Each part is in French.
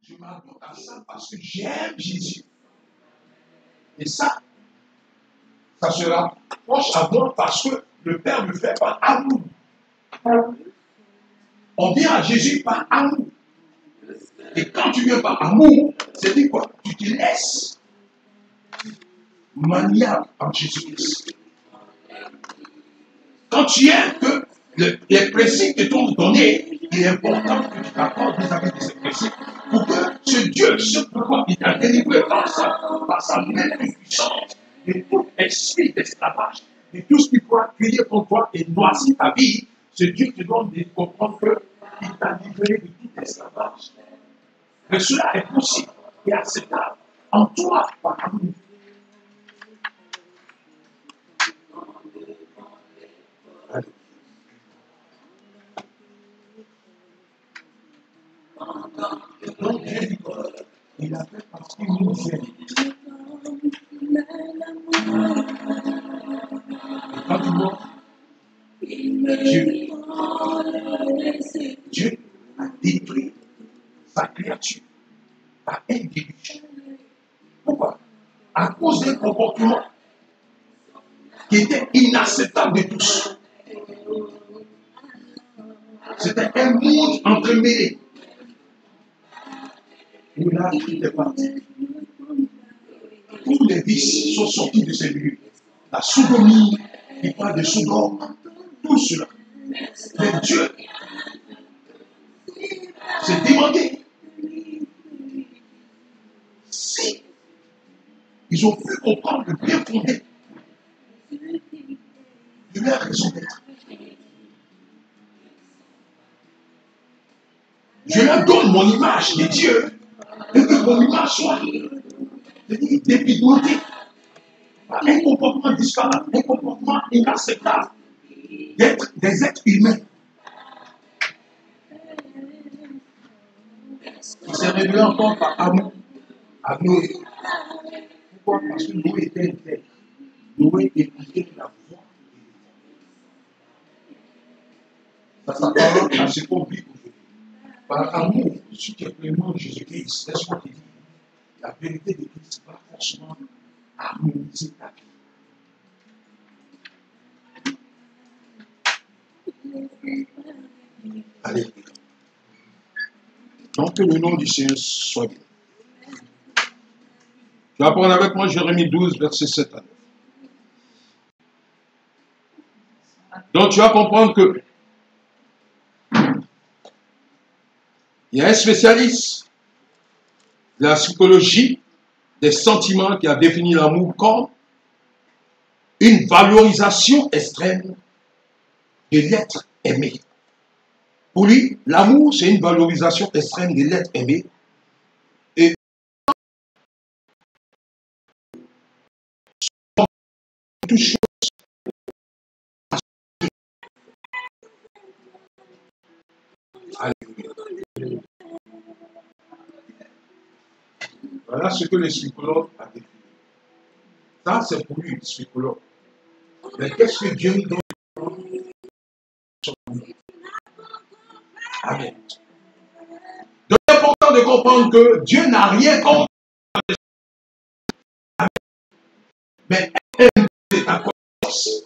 Je m'adonne à ça parce que j'aime Jésus. Et ça sera proche à moi parce que le Père me fait par amour. On vient à Jésus par amour. Et quand tu viens par amour, c'est dit quoi? Tu te laisses maniable en Jésus-Christ. Quand tu aimes que les principes que t'ont donné, il est important que tu t'accordes vis-à-vis de ces principes pour que ce Dieu, ce pouvoir, il t'a délivré par sa même puissance de tout esprit d'esclavage, de tout ce qui pourra crier contre toi et noircir ta vie. Ce Dieu te donne de comprendre qu'il t'a libéré de tout esclavage. Mais cela est possible et acceptable en toi par amour. Donc Dieu dit, il a fait parce qu'il nous aime. Et quand tu vois, Dieu a détruit sa créature par un déluge. Pourquoi? À cause d'un comportement qui était inacceptable de tous. C'était un monde entremêlé. Où là, il est parti. Tous les vices sont sortis de ces lieux. La sodomie, il parle de Sodome, tout cela. Mais Dieu s'est demandé si ils ont pu comprendre le bien fondé de leur raison d'être. Je leur donne mon image de Dieu et que mon image soit dépigmentée par un comportement disparate, un comportement inacceptable d'être des êtres humains. Il s'est révélé encore par amour à Noé. Pourquoi? Parce que Noé était intègre. Noé écoutait la voix. Ça s'apparente à ce qu'on vit aujourd'hui. Par amour, si tu es pleinement Jésus-Christ, laisse-moi te dire, la vérité de Christ va forcément harmoniser ta vie. Allez. Donc que le nom du Seigneur soit bien. Tu vas prendre avec moi Jérémie 12, verset 7 à 9. Donc tu vas comprendre que il y a un spécialiste de la psychologie des sentiments qui a défini l'amour comme une valorisation extrême de l'être aimé. Pour lui, l'amour, c'est une valorisation extrême de l'être aimé. Et toute chose. Voilà ce que le psychologue a défini. Ça, c'est pour lui, le psychologue. Mais qu'est-ce que Dieu nous donne? Amen. Donc, c'est important de comprendre que Dieu n'a rien contre. Mais c'est ta connaissance.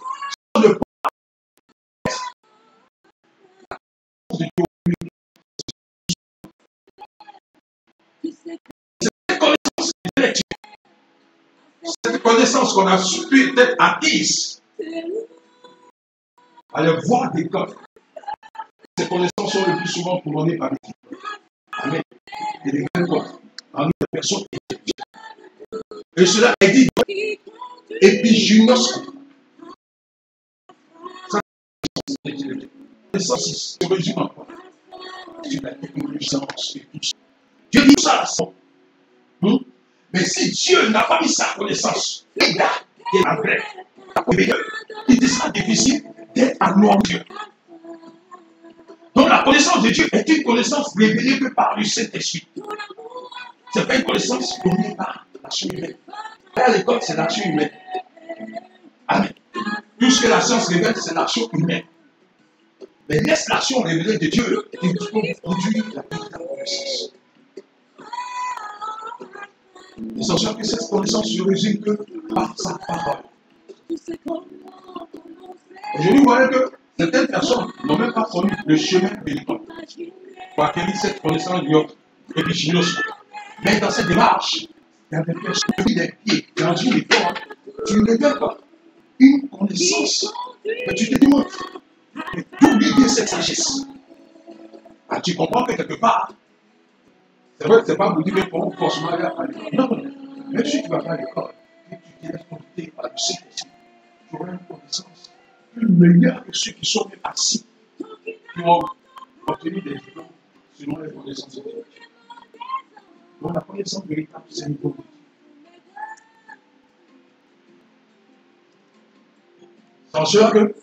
Cette connaissance qu'on a pu être acquise à la voix des corps. Ces connaissances sont le plus souvent couronnées par les diplômes. Amen. Et les grands corps. En nous, les personnes intelligentes. Et cela est dit épigynosco. Ça, c'est le résumé quoi. Sur la intelligence et tout ça. Dieu dit ça. Mais si Dieu n'a pas mis sa connaissance, les gars, qui est la vraie, il sera difficile d'être à nous en Dieu. Donc la connaissance de Dieu est une connaissance révélée que par le Saint-Esprit. Ce n'est pas une connaissance donnée par l'action humaine. À l'école, c'est l'action humaine. Amen. Tout ce que la science révèle, c'est l'action humaine. Mais laisse l'action révélée de Dieu et tu peux produire la véritable connaissance. L'essentiel que cette connaissance se résume que par sa parole. Aujourd'hui, vous voyez que certaines personnes n'ont même pas connu le chemin véritable pour acquérir cette connaissance et puis mais dans cette démarche, il y a des personnes qui ont mis des pieds dans une école, tu ne révèles pas une connaissance, mais tu te demandes, mais d'où vient cette sagesse? Ah, tu comprends que quelque part, c'est vrai que ce n'est pas vous dire qu'on forcément aller à l'école. Non, non. Même si tu vas pas à l'école, et tu t'es responsabilité par le Saint-Esprit, tu auras une connaissance plus meilleure que ceux qui sont même assis, qui ont obtenu des diplômes selon les connaissances intellectuelles. Donc la connaissance véritable, c'est une connaissance. C'est cela que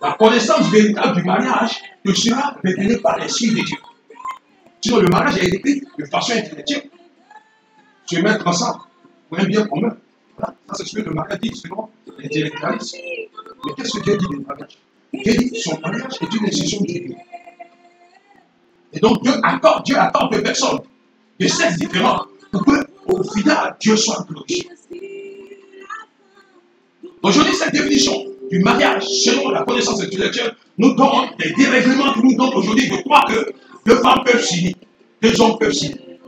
la connaissance véritable du mariage te sera révélée par l'Esprit de Dieu. Sinon, le mariage est écrit de façon intellectuelle. Se mettre ensemble pour un bien commun. Voilà. Ça, c'est ce que le mariage dit selon l'intellectualisme. Mais qu'est-ce que Dieu dit du mariage? Dieu dit que son mariage est une institution divine. Et donc, Dieu accorde des personnes de sexes différents pour que, au final, Dieu soit glorifié. Aujourd'hui, cette définition du mariage, selon la connaissance intellectuelle, nous donne des dérèglements qui nous donnent aujourd'hui de croire que deux femmes peuvent signer, deux hommes peuvent signer.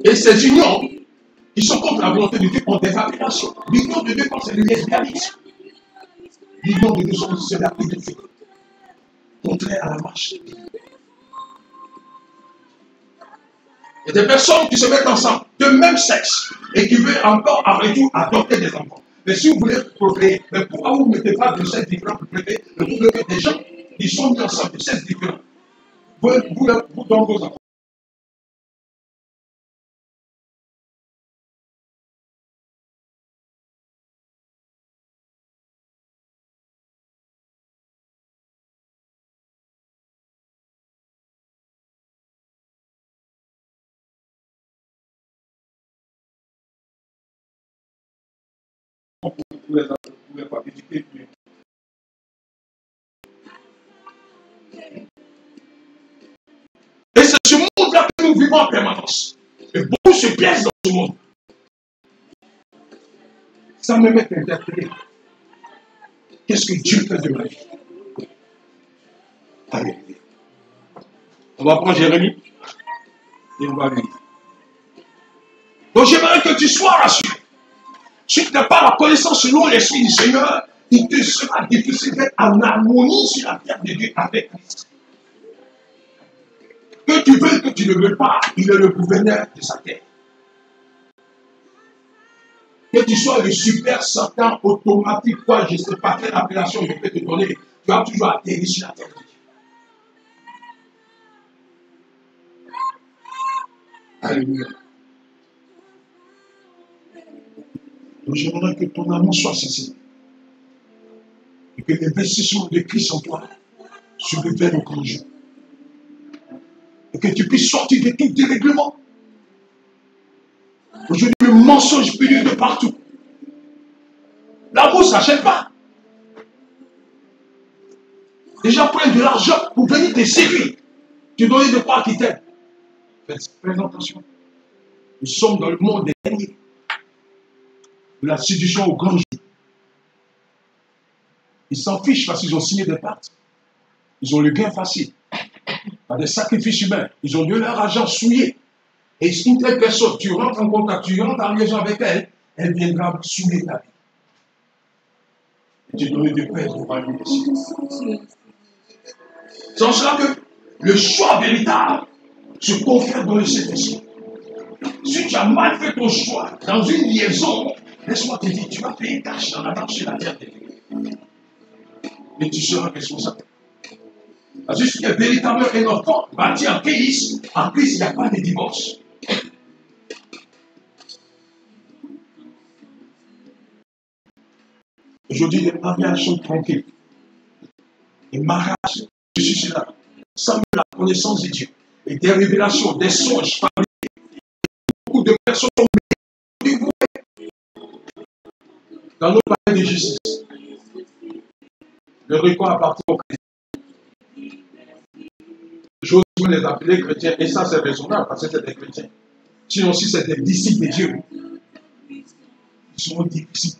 Et ces unions, qui sont contre la volonté de Dieu, ont des appellations. L'union de Dieu, c'est le lesbianisme. L'union de Dieu, c'est la pédophilie. Contraire à la marche. Il y a des personnes qui se mettent ensemble de même sexe et qui veulent encore après tout adopter des enfants. Mais si vous voulez procréer, mais pourquoi vous ne mettez pas de sexe différent pour procréer? Le trouve que des gens qui sont mis ensemble de sexe différent, vous donnez vos enfants. Vous ne pouvez pas éduquer. Et c'est ce monde-là que nous vivons en permanence. Et beaucoup se piègent dans ce monde. Ça me met interpellé. Qu'est-ce que Dieu fait de ma vie? Alléluia. On va prendre Jérémie et on va lire. Donc j'aimerais que tu sois rassuré. Si tu n'as pas la connaissance selon l'Esprit du Seigneur, il te sera difficile d'être en harmonie sur la terre de Dieu avec Christ. Que tu veux, que tu ne veux pas, il est le gouverneur de sa terre. Que tu sois le super Satan automatique, quoi, je ne sais pas quelle appellation je peux te donner, tu vas toujours atterrir sur la terre de Dieu. Alléluia. Donc j'aimerais que ton amour soit sincère. Et que l'investissement de Christ en toi se révèle au grand jour. Et que tu puisses sortir de tout dérèglement. Aujourd'hui, le mensonge pénule de partout. L'amour ne s'achète pas. Les gens prennent de l'argent pour venir te séduire. Tu donnes de quoi qui t'aiment. Faites attention. Nous sommes dans le monde des derniers. De la séduction au grand jour. Ils s'en fichent parce qu'ils ont signé des pactes. Ils ont le gain facile. Par des sacrifices humains. Ils ont de leur argent souillé. Et si une telle personne, tu rentres en contact, tu rentres en liaison avec elle, elle viendra souiller ta vie. Et tu donnes de paix au royaume des cieux. C'est en cela que le choix véritable se confère dans le Saint-Esprit. Si tu as mal fait ton choix dans une liaison, laisse-moi te dire, tu vas payer cash dans la marche sur la terre de Dieu. Mais tu seras responsable. Parce que si tu es véritablement un enfant bâti en Christ, il n'y a pas de divorce. Aujourd'hui, les mariages sont tranquilles. Les mariages, je suis là, sans la connaissance de Dieu, et des révélations, des songes familiers. Beaucoup de personnes ont dévoué dans nos palais de justice. Le record appartient au Christ. j'ose les appeler chrétiens, et ça c'est raisonnable parce que c'est des chrétiens. Sinon, si c'est des disciples de Dieu, ils sont difficiles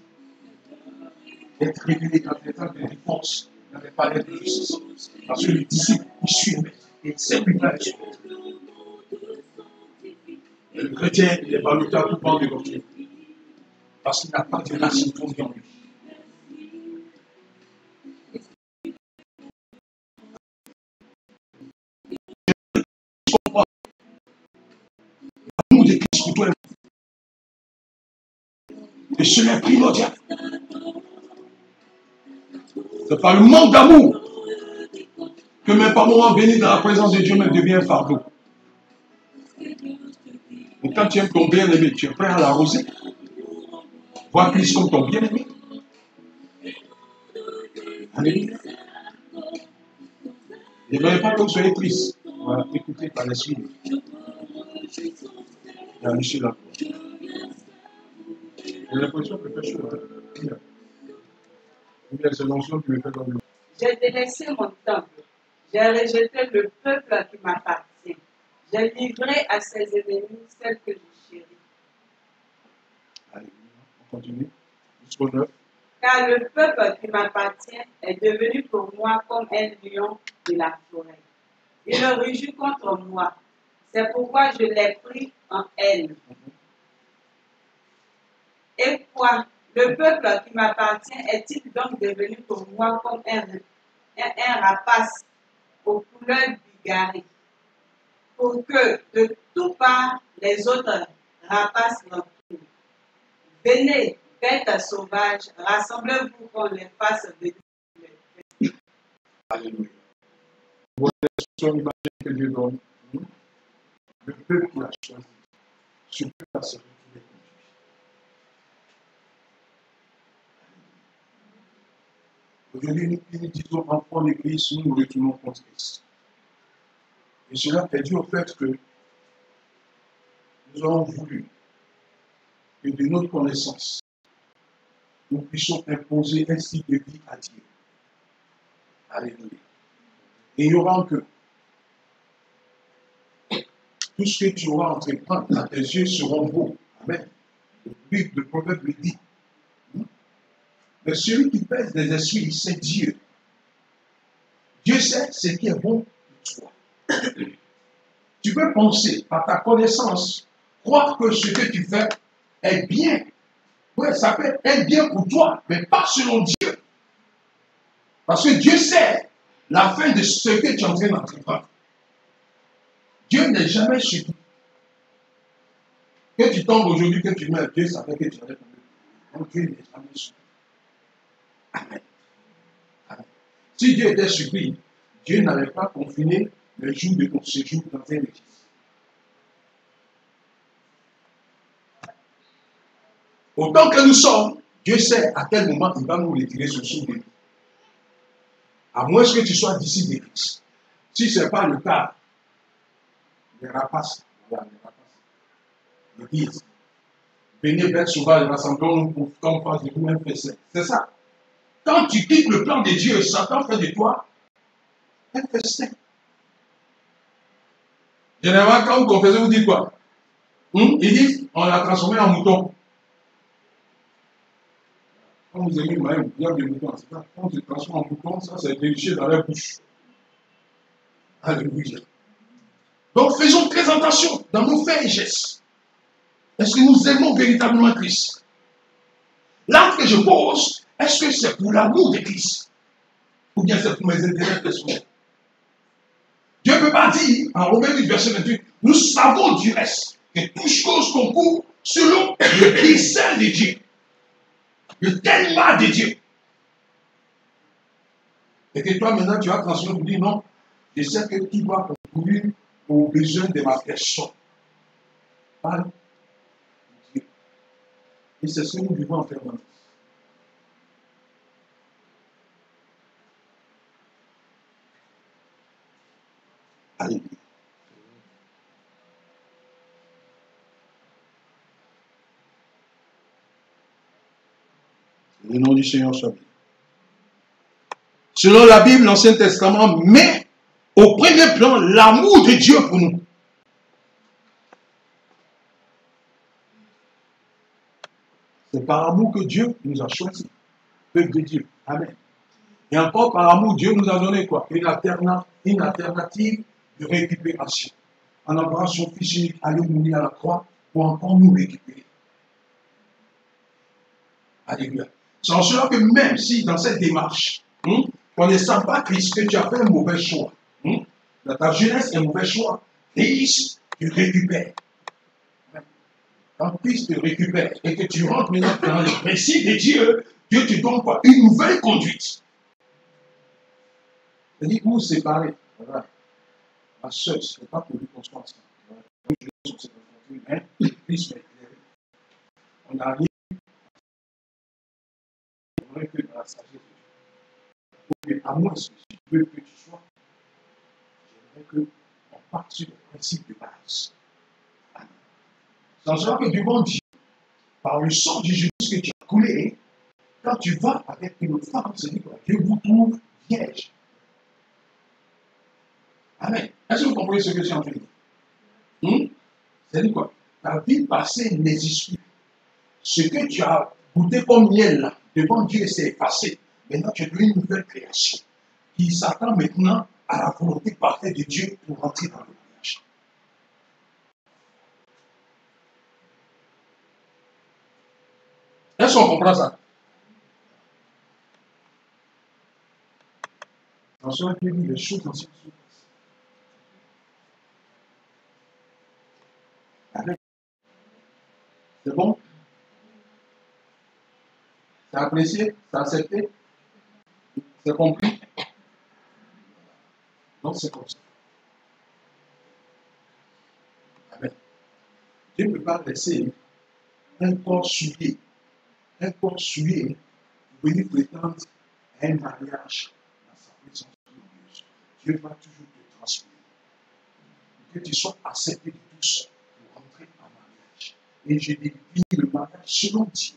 d'être régulés dans les temps de défense, dans les palais de justice. Parce que les disciples, ils suivent, et c'est plus mal. Le chrétien, il est ballotté à tout bord de l'autre. Parce qu'il n'a pas de racine fondée en lui. L'amour de Christ pour toi et cela est primordial. C'est par le manque d'amour que même par moments béni dans la présence de Dieu même devient un fardeau. Et quand tu aimes ton bien-aimé, tu es prêt à l'arroser. Vois Christ comme ton bien-aimé. Alléluia. Ne voyez pas que vous soyez triste. Voilà, écoutez par l'esprit. Il y a Michel là. J'ai l'impression que quelque chose. C'est l'onction qui me fait dans le. J'ai délaissé mon temple. J'ai rejeté le peuple qui m'appartient. J'ai livré à ses ennemis celle que je chéris. Alléluia. On continue. Jusqu'au 9. Car le peuple qui m'appartient est devenu pour moi comme un lion de la forêt. Il rugit contre moi. C'est pourquoi je l'ai pris en haine. Et quoi? Le peuple qui m'appartient est-il donc devenu pour moi comme un rapace aux couleurs bigarrées, pour que de tout part les autres rapaces l'entourent? Venez, bêtes sauvages, rassemblez-vous qu'on les fasse venir. Alléluia. Voilà son image que Dieu donne. Le peuple qui a choisi. Ce peuple a se retrouvé conduit. Aujourd'hui, nous disons enfants de Christ, nous nous retournons contre Christ. Et cela est dû au fait que nous avons voulu que de notre connaissance, nous puissions imposer un style de vie à Dieu. Alléluia. Et ignorant que tout ce que tu auras entreprendre à tes yeux seront beaux. Amen. Le proverbe le dit. Mais celui qui pèse des esprits, c'est Dieu. Dieu sait ce qui est bon pour toi. Tu peux penser, par ta connaissance, croire que ce que tu fais est bien. Oui, ça peut être bien pour toi, mais pas selon Dieu. Parce que Dieu sait la fin de ce que tu es en train d'entreprendre. Dieu n'est jamais surpris. Que tu tombes aujourd'hui, que tu meurs, Dieu savait que tu allais tomber. Donc Dieu n'est jamais surpris. Amen. Amen. Si Dieu était surpris, Dieu n'avait pas confiné le jour de ton séjour dans un église. Autant que nous sommes, Dieu sait à quel moment il va nous retirer ce sous de nous. À moins que tu sois disciple de Christ. Si ce n'est pas le cas, les rapaces, l'église, venez bêtes sauvages, rassemblons-nous pour qu'on fasse de nous un festin. C'est ça. Quand tu quittes le plan de Dieu, Satan fait de toi un festin. Généralement, quand vous confessez, vous dites quoi? Ils disent, on l'a transformé en mouton. Quand vous aimez même bien des moutons, c'est ça. Quand tu transformes en mouton, ça c'est délicieux dans la bouche. Alléluia. Donc faisons très attention dans nos faits et gestes. Est-ce que nous aimons véritablement Christ? L'acte que je pose, est-ce que c'est pour l'amour de Christ? Ou bien c'est pour mes intérêts personnels? Dieu ne peut pas dire, en Romains 8, verset 28, nous savons du reste que toutes choses concourent selon le dessein de Dieu, le tellement de Dieu. Et que toi maintenant tu vas transformer pour dire non, je sais que tu dois concourir aux besoins de ma personne. Par Dieu. Et c'est ce que nous devons en faire maintenant. Alléluia. Le nom du Seigneur soit béni. Selon la Bible, l'Ancien Testament met au premier plan l'amour de Dieu pour nous. C'est par amour que Dieu nous a choisis, peuple de Dieu. Amen. Et encore par amour, Dieu nous a donné quoi? Une alternative de récupération. En envoyant son Fils unique aller mourir à la croix pour encore nous récupérer. Alléluia. C'est en cela que même si dans cette démarche, on ne sent pas Christ, que tu as fait un mauvais choix, dans ta jeunesse, un mauvais choix, Christ te récupère. Quand Christ te récupère et que tu rentres maintenant dans le principe de Dieu, Dieu te donne quoi? Une nouvelle conduite. C'est-à-dire que vous séparez. Voilà. Ma soeur, ce n'est pas pour lui qu'on soit ensemble. Voilà. Christ m'a éclairé. On arrive. J'aimerais que dans la sagesse de Dieu, à moi, si tu veux que tu sois, j'aimerais qu'on parte sur le principe de base. C'est en cela que devant Dieu, par le sang de Jésus que tu as coulé, quand tu vas avec une femme, c'est dit que Dieu vous trouve vierge. Amen. Est-ce que vous comprenez ce que je suis en train de dire? C'est-à-dire quoi? Ta vie passée n'existe plus. Ce que tu as goûté comme miel là, devant Dieu, c'est effacé. Maintenant, tu es une nouvelle création qui s'attend maintenant à la volonté parfaite de Dieu pour rentrer dans le mariage. Est-ce qu'on comprend ça? Dans ce que dit les choses anciennes sont passées. C'est bon? C'est apprécié? C'est accepté? C'est compris? Donc c'est comme ça. Amen. Dieu ne peut pas laisser un corps souillé venir prétendre à un mariage dans sa présence glorieuse. Dieu va toujours te transmettre. Que tu sois accepté de tous pour rentrer en mariage. Et je définis le mariage selon Dieu.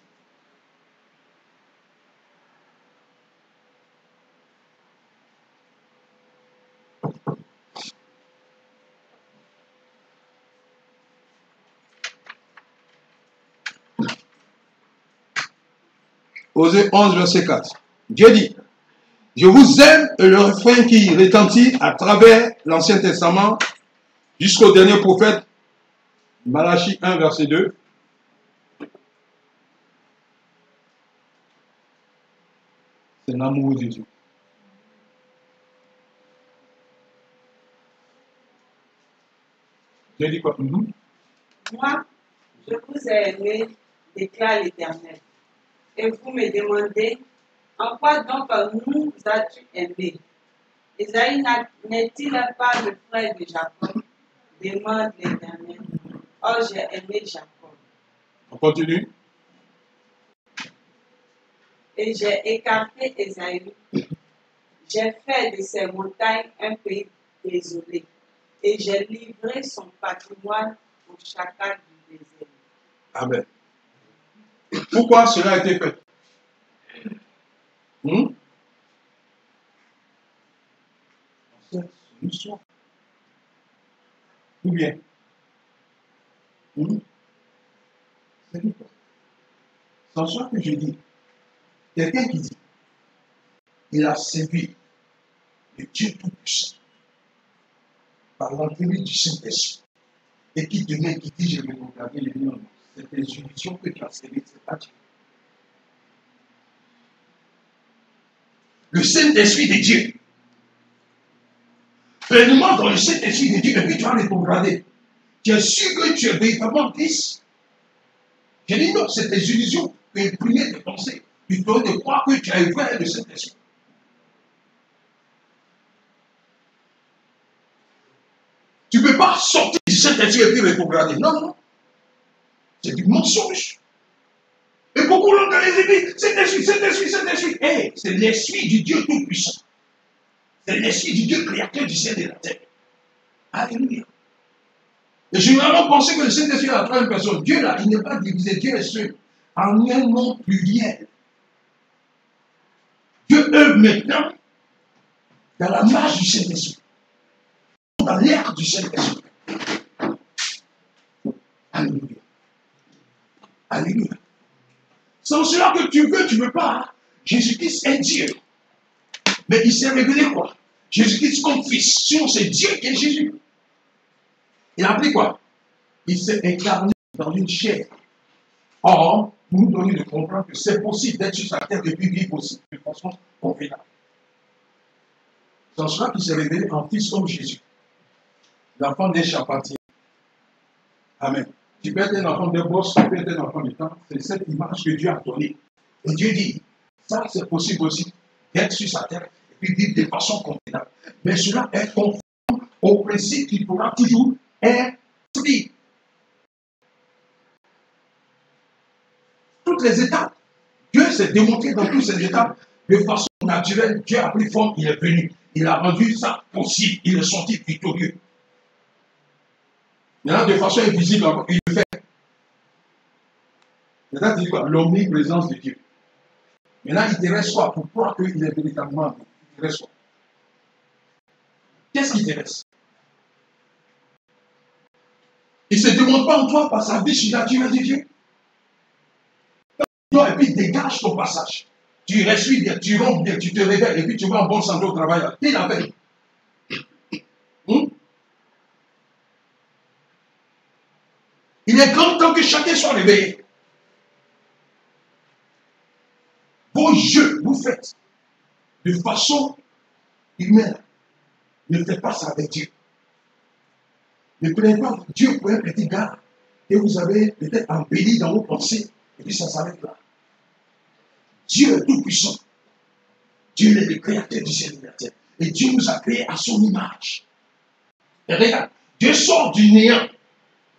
Osée 11, verset 4. Dieu dit, je vous aime, et le refrain qui retentit à travers l'Ancien Testament jusqu'au dernier prophète, Malachie 1, verset 2. C'est l'amour de Dieu. Dieu dit quoi? Moi, je vous ai aimé, déclare l'Éternel. Et vous me demandez, en quoi donc nous as-tu aimé? Esaïe n'est-il pas le frère de Jacob? Demande l'Éternel. Oh, j'ai aimé Jacob. On continue. Et j'ai écarté Esaïe. J'ai fait de ses montagnes un pays désolé. Et j'ai livré son patrimoine au chacal du désert. Amen. Pourquoi cela a été fait? C'est une histoire. Ou bien? C'est quoi? C'est en soi que je dis. Quelqu'un qui dit, il a servi le Dieu Tout-Puissant par l'entrée du Saint-Esprit et qui demain qui dit, je vais regarder les noms. C'est des illusions que tu as servi, c'est pas Dieu. Le Saint-Esprit de Dieu. Pleinement dans le Saint-Esprit de Dieu, et puis tu vas rétrograder. Tu es sûr que tu es véritablement Christ. Je dis non, c'est des illusions imprimées de pensée. Tu dois te croire que tu as ouvert le Saint-Esprit. Tu ne peux pas sortir du Saint-Esprit et puis rétrograder. Non, non. C'est du mensonge. Et beaucoup l'ont dans les églises. Saint-Esprit, Saint-Esprit, Saint-Esprit. Hey, c'est l'Esprit du Dieu Tout-Puissant. C'est l'Esprit du Dieu créateur du ciel et de la terre. Alléluia. Et généralement, pensez que le Saint-Esprit est la troisième personne. Dieu, là, il n'est pas divisé. Dieu est seul. En un nom pluriel. Dieu œuvre maintenant dans la marche du Saint-Esprit. dans l'ère du Saint-Esprit. Alléluia. Alléluia. C'est en cela que tu veux pas. Jésus-Christ est Dieu. Mais il s'est révélé quoi? Jésus-Christ comme fils. Sinon, c'est Dieu qui est Jésus. Il a appris quoi? Il s'est incarné dans une chair. Or, pour nous donner de comprendre que c'est possible d'être sur sa terre et puis vivre aussi de façon convenable. C'est en cela qu'il s'est révélé en fils comme Jésus. L'enfant des charpentiers. Amen. Tu peux être un enfant de boss, tu peux être un enfant de temps. C'est cette image que Dieu a donnée. Et Dieu dit, ça c'est possible aussi d'être sur sa terre et puis vivre de façon convenable. Mais cela est conforme au principe qu'il pourra toujours être pris. Toutes les étapes. Dieu s'est démontré dans toutes ces étapes de façon naturelle. Dieu a pris forme, il est venu. Il a rendu ça possible. Il est sorti victorieux. Maintenant, de façon invisible, il le fait. Maintenant, tu dis quoi? L'omniprésence de Dieu. Maintenant, il te reste quoi pour croire qu'il est véritablement Dieu? Il te reste quoi? Qu'est-ce qui te reste? Il ne se démontre pas en toi par sa vie surnaturelle de Dieu. Et puis, dégage ton passage. Tu respires bien, tu rompes bien, tu te réveilles, et puis tu vas en bonne santé au travail. T'es la veille. Il est grand temps que chacun soit réveillé. Vos jeux, vous faites de façon humaine. Ne faites pas ça avec Dieu. Ne prenez pas Dieu pour un petit gars et vous avez peut-être embelli dans vos pensées et puis ça s'arrête là. Dieu est tout puissant. Dieu est le créateur du ciel et de la terre. Et Dieu nous a créés à son image. Et regarde, Dieu sort du néant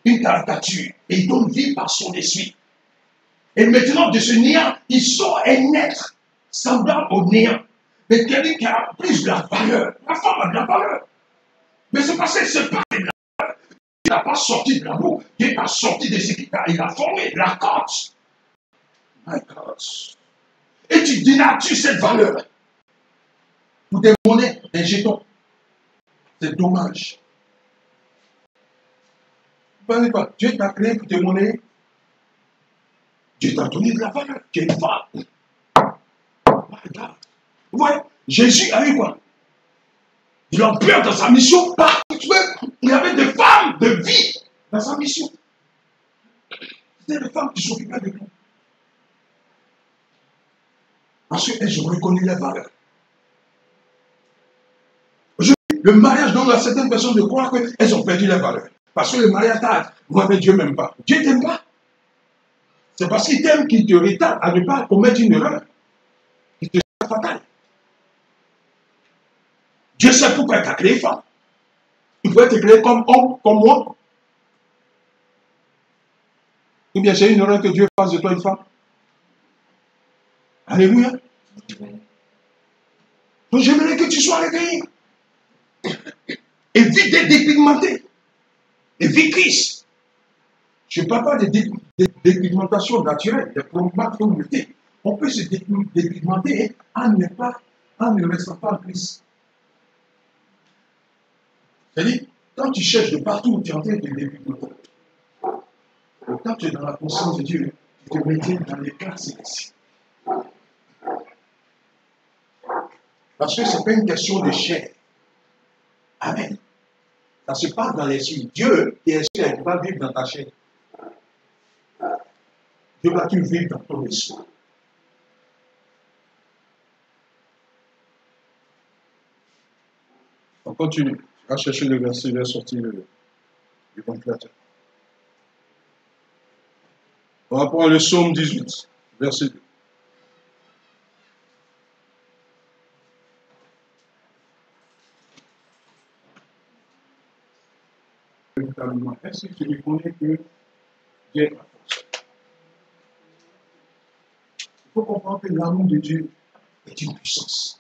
une caricature et il donne vie par son esprit. Et maintenant, de ce néant, il sort un être semblable au néant. Mais quelqu'un qui a plus de la valeur. La femme a de la valeur. Mais c'est parce qu'elle se parle de la valeur. Il n'a pas sorti de l'amour. Il n'a pas sorti de ce qu'il a. Il a formé la cause. My God. Et tu dénatures cette valeur pour des monnaies, des jetons. C'est dommage. Vous ne pensez pas, Dieu t'a créé pour des monnaies. Dieu t'a donné de la valeur. Tu es une femme. My God. Vous voyez, Jésus a eu quoi? Il a peur dans sa mission. Il avait des femmes de vie dans sa mission. C'était des femmes qui s'occupaient de tout. Parce qu'elles ont reconnu les valeurs. Aujourd'hui, le mariage donne à certaines personnes de croire qu'elles ont perdu les valeurs. Parce que le mariage tarde. Moi, mais Dieu ne m'aime pas. Dieu ne t'aime pas. C'est parce qu'il t'aime qu'il te retarde à ne pas commettre une erreur. Il te fait fatal. Dieu sait pourquoi il t'a créé femme. Il pourrait te créer comme homme, comme moi. Ou bien c'est une erreur que Dieu fasse de toi une femme. Alléluia. Donc j'aimerais que tu sois réveillé. Évite d'être dépigmenté. Et vis Christ. Je ne parle pas de dépigmentation naturelle, des problèmes qu'on mettez. On peut se dépigmenter en ne restant pas en Christ. C'est-à-dire, quand tu cherches de partout, tu es en train de dépigmenter. Quand tu es dans la conscience de Dieu, tu te mets dans les classes célestes. Parce que ce n'est pas une question de chair. Amen. Ça se passe dans l'esprit. Dieu qui est esprit, il ne va pas vivre dans ta chair. Dieu va-tu vivre dans ton esprit. On continue. On va chercher le verset, il est sorti du ventilateur. On va prendre le psaume 18, verset 2. Est-ce que tu reconnais que Dieu est la force? Il faut comprendre que l'amour de Dieu est une puissance.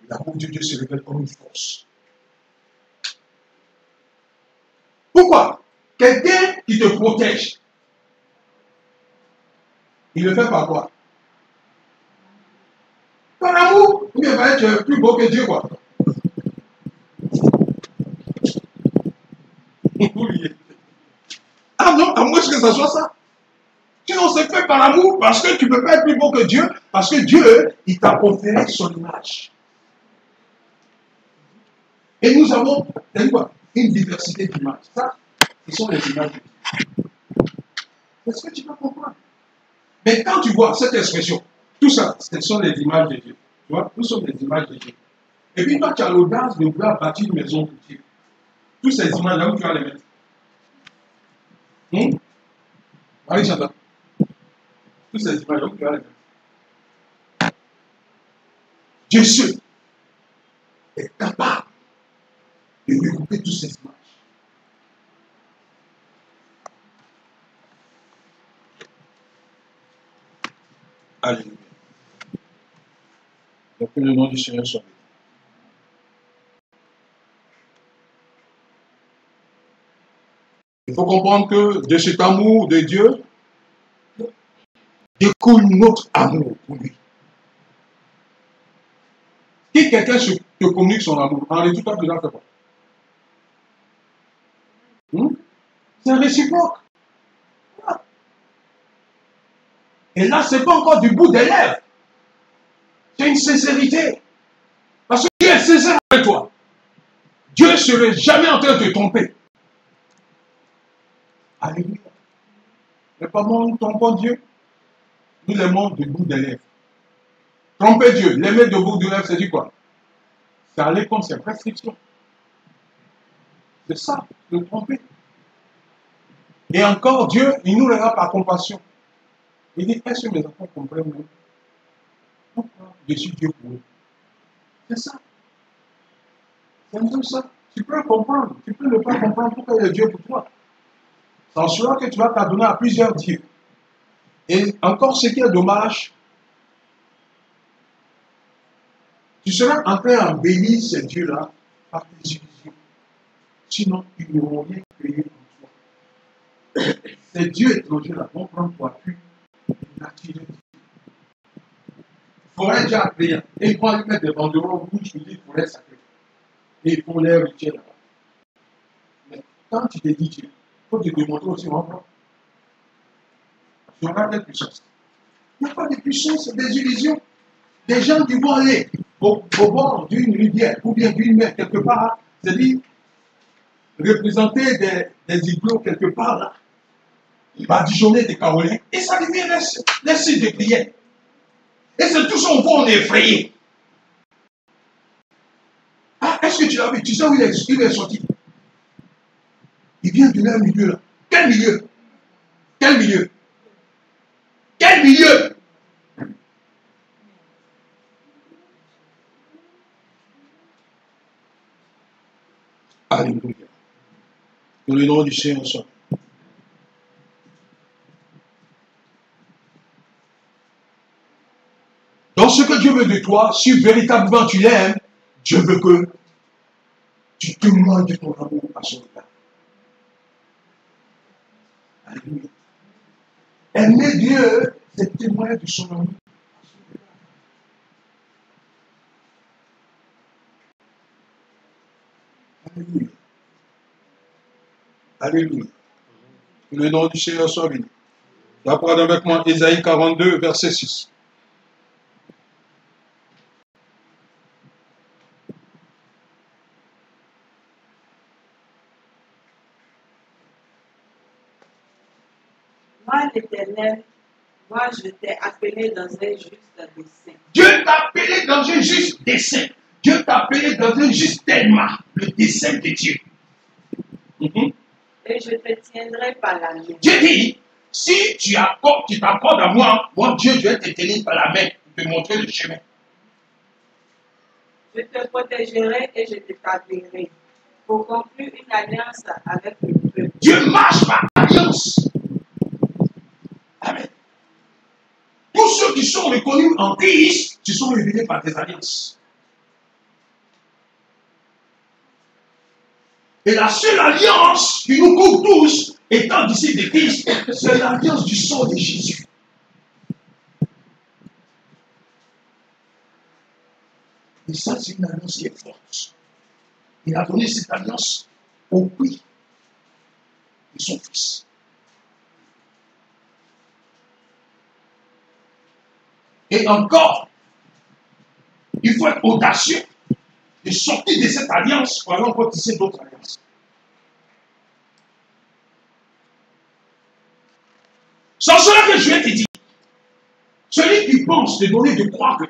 L'amour de Dieu se révèle comme une force. Pourquoi? Quelqu'un qui te protège, il le fait par quoi? Par amour. bien va être plus beau que Dieu, quoi. Ah non, à moins que ça soit ça. Sinon, c'est fait par amour, parce que tu ne peux pas être plus beau que Dieu, parce que Dieu, il t'a conféré son image. Et nous avons, une diversité d'images. Ça, ce sont les images de Dieu. Est-ce que tu peux comprendre? Mais quand tu vois cette expression, tout ça, ce sont les images de Dieu. Tu vois, nous sommes les images de Dieu. Et puis toi, tu as l'audace de vouloir bâtir une maison pour Dieu. Toutes ces images-là, où tu vas les mettre? Marie Chantal. Toutes ces images-là, où tu vas les mettre? Dieu seul est capable de regrouper toutes ces images. Alléluia. Donc, que le nom du Seigneur soit béni. Il faut comprendre que de cet amour de Dieu découle notre amour pour lui. Si quelqu'un te communique son amour, en retour, toi, tu dois faire quoi? C'est réciproque. Et là, ce n'est pas encore du bout des lèvres. C'est une sincérité. Parce que Dieu est sincère avec toi. Dieu ne serait jamais en train de te tromper. Alléluia. Mais comment nous trompons Dieu? Nous l'aimons du bout des lèvres. Tromper Dieu, l'aimer du bout des lèvres, c'est dit quoi? C'est aller contre ses prescriptions. C'est ça, le tromper. Et encore, Dieu, il nous regarde par compassion. Il dit, est-ce que mes enfants comprennent même? Pourquoi je suis Dieu pour eux? C'est ça. C'est un peu ça. Tu peux comprendre, tu peux ne pas comprendre pourquoi il est Dieu pour toi. C'est en cela que tu vas t'adonner à plusieurs dieux. Et encore, ce qui est dommage, tu seras en train d'embellir ces dieux-là par tes illusions. Sinon, ils n'auront rien créé en toi. Ces dieux étrangers-là vont prendre pour appui une activité. Il faudrait déjà créer. Et ils vont lui mettre des banderoles rouges qui disent forêt sacrée. Et ils font leur rituel là-bas. Mais quand tu te dis Dieu, il faut te démontrer aussi mon frère. Tu auras de puissance. Il n'y a pas de puissance, c'est des illusions. Des gens qui vont aller au bord d'une rivière ou bien d'une mer quelque part, c'est-à-dire représenter des igloos quelque part là, badigeonner des carolins, et ça devient des sites de prière. Et c'est tout ça, on est effrayé. Ah, est-ce que tu l'as vu? Tu sais où il est sorti? Il vient de leur milieu là. Quel milieu? Quel milieu? Quel milieu? Alléluia. Que le nom du Seigneur soit. Donc ce que Dieu veut de toi, si véritablement tu l'aimes, Dieu veut que tu témoignes de ton amour à son égard. Alléluia. Aimer Dieu, c'est témoigner de son amour. Alléluia. Alléluia. Que le nom du Seigneur soit béni. Tu vas prendre avec moi Ésaïe 42, verset 6. Moi, l'Éternel, moi, je t'ai appelé dans un juste dessein. Dieu t'a appelé dans un juste dessein. Dieu t'a appelé dans un juste tellement. Le dessein de Dieu. Et je te tiendrai par la main. Dieu dit, si tu t'accordes à moi, moi Dieu, je vais te tenir par la main pour te montrer le chemin. Je te protégerai et je t'établirai pour conclure une alliance avec le peuple. Dieu marche par alliance. Amen. Tous ceux qui sont reconnus en Christ, ils sont révélés par des alliances. Et la seule alliance qui nous couvre tous, étant disciples de Christ, c'est l'alliance du sang de Jésus. Et ça, c'est une alliance qui est forte. Il a donné cette alliance au prix de son fils. Et encore, il faut être audacieux de sortir de cette alliance pour aller encore tisser d'autres alliances. Sans cela que je vais te dire, celui qui pense te donner de croire que,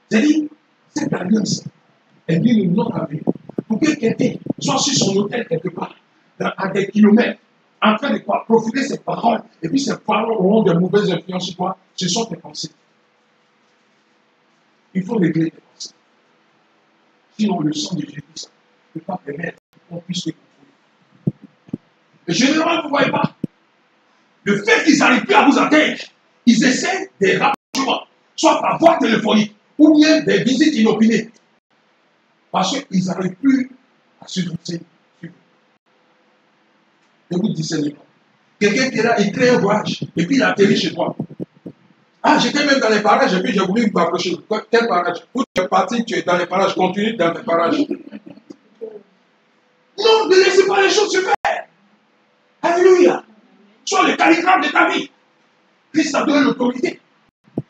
c'est-à-dire, cette alliance est bien le nom à venir. Pour que quelqu'un soit sur son hôtel quelque part, à des kilomètres, en train de profiter ses paroles, et puis ces paroles auront de mauvaises influences sur toi, ce sont tes pensées. Il faut régler tes pensées. Sinon, le sang de Jésus ne peut pas permettre qu'on puisse te contrôler. Et généralement, vous ne voyez pas. Le fait qu'ils n'arrivent plus à vous atteindre, ils essaient des rapprochements, soit par voie téléphonique, ou bien des visites inopinées. Parce qu'ils n'arrivent plus à se doter. Et vous discernez pas. Quelqu'un qui est là, il crée un voyage, et puis il atterrit chez toi. Ah, j'étais même dans les parages, et puis j'ai voulu m'approcher. Quel parage? Où tu es parti, tu es dans les parages, continue dans les parages. Non, ne laissez pas les choses se faire. Alléluia. Sois le calligraphe de ta vie. Christ a donné l'autorité.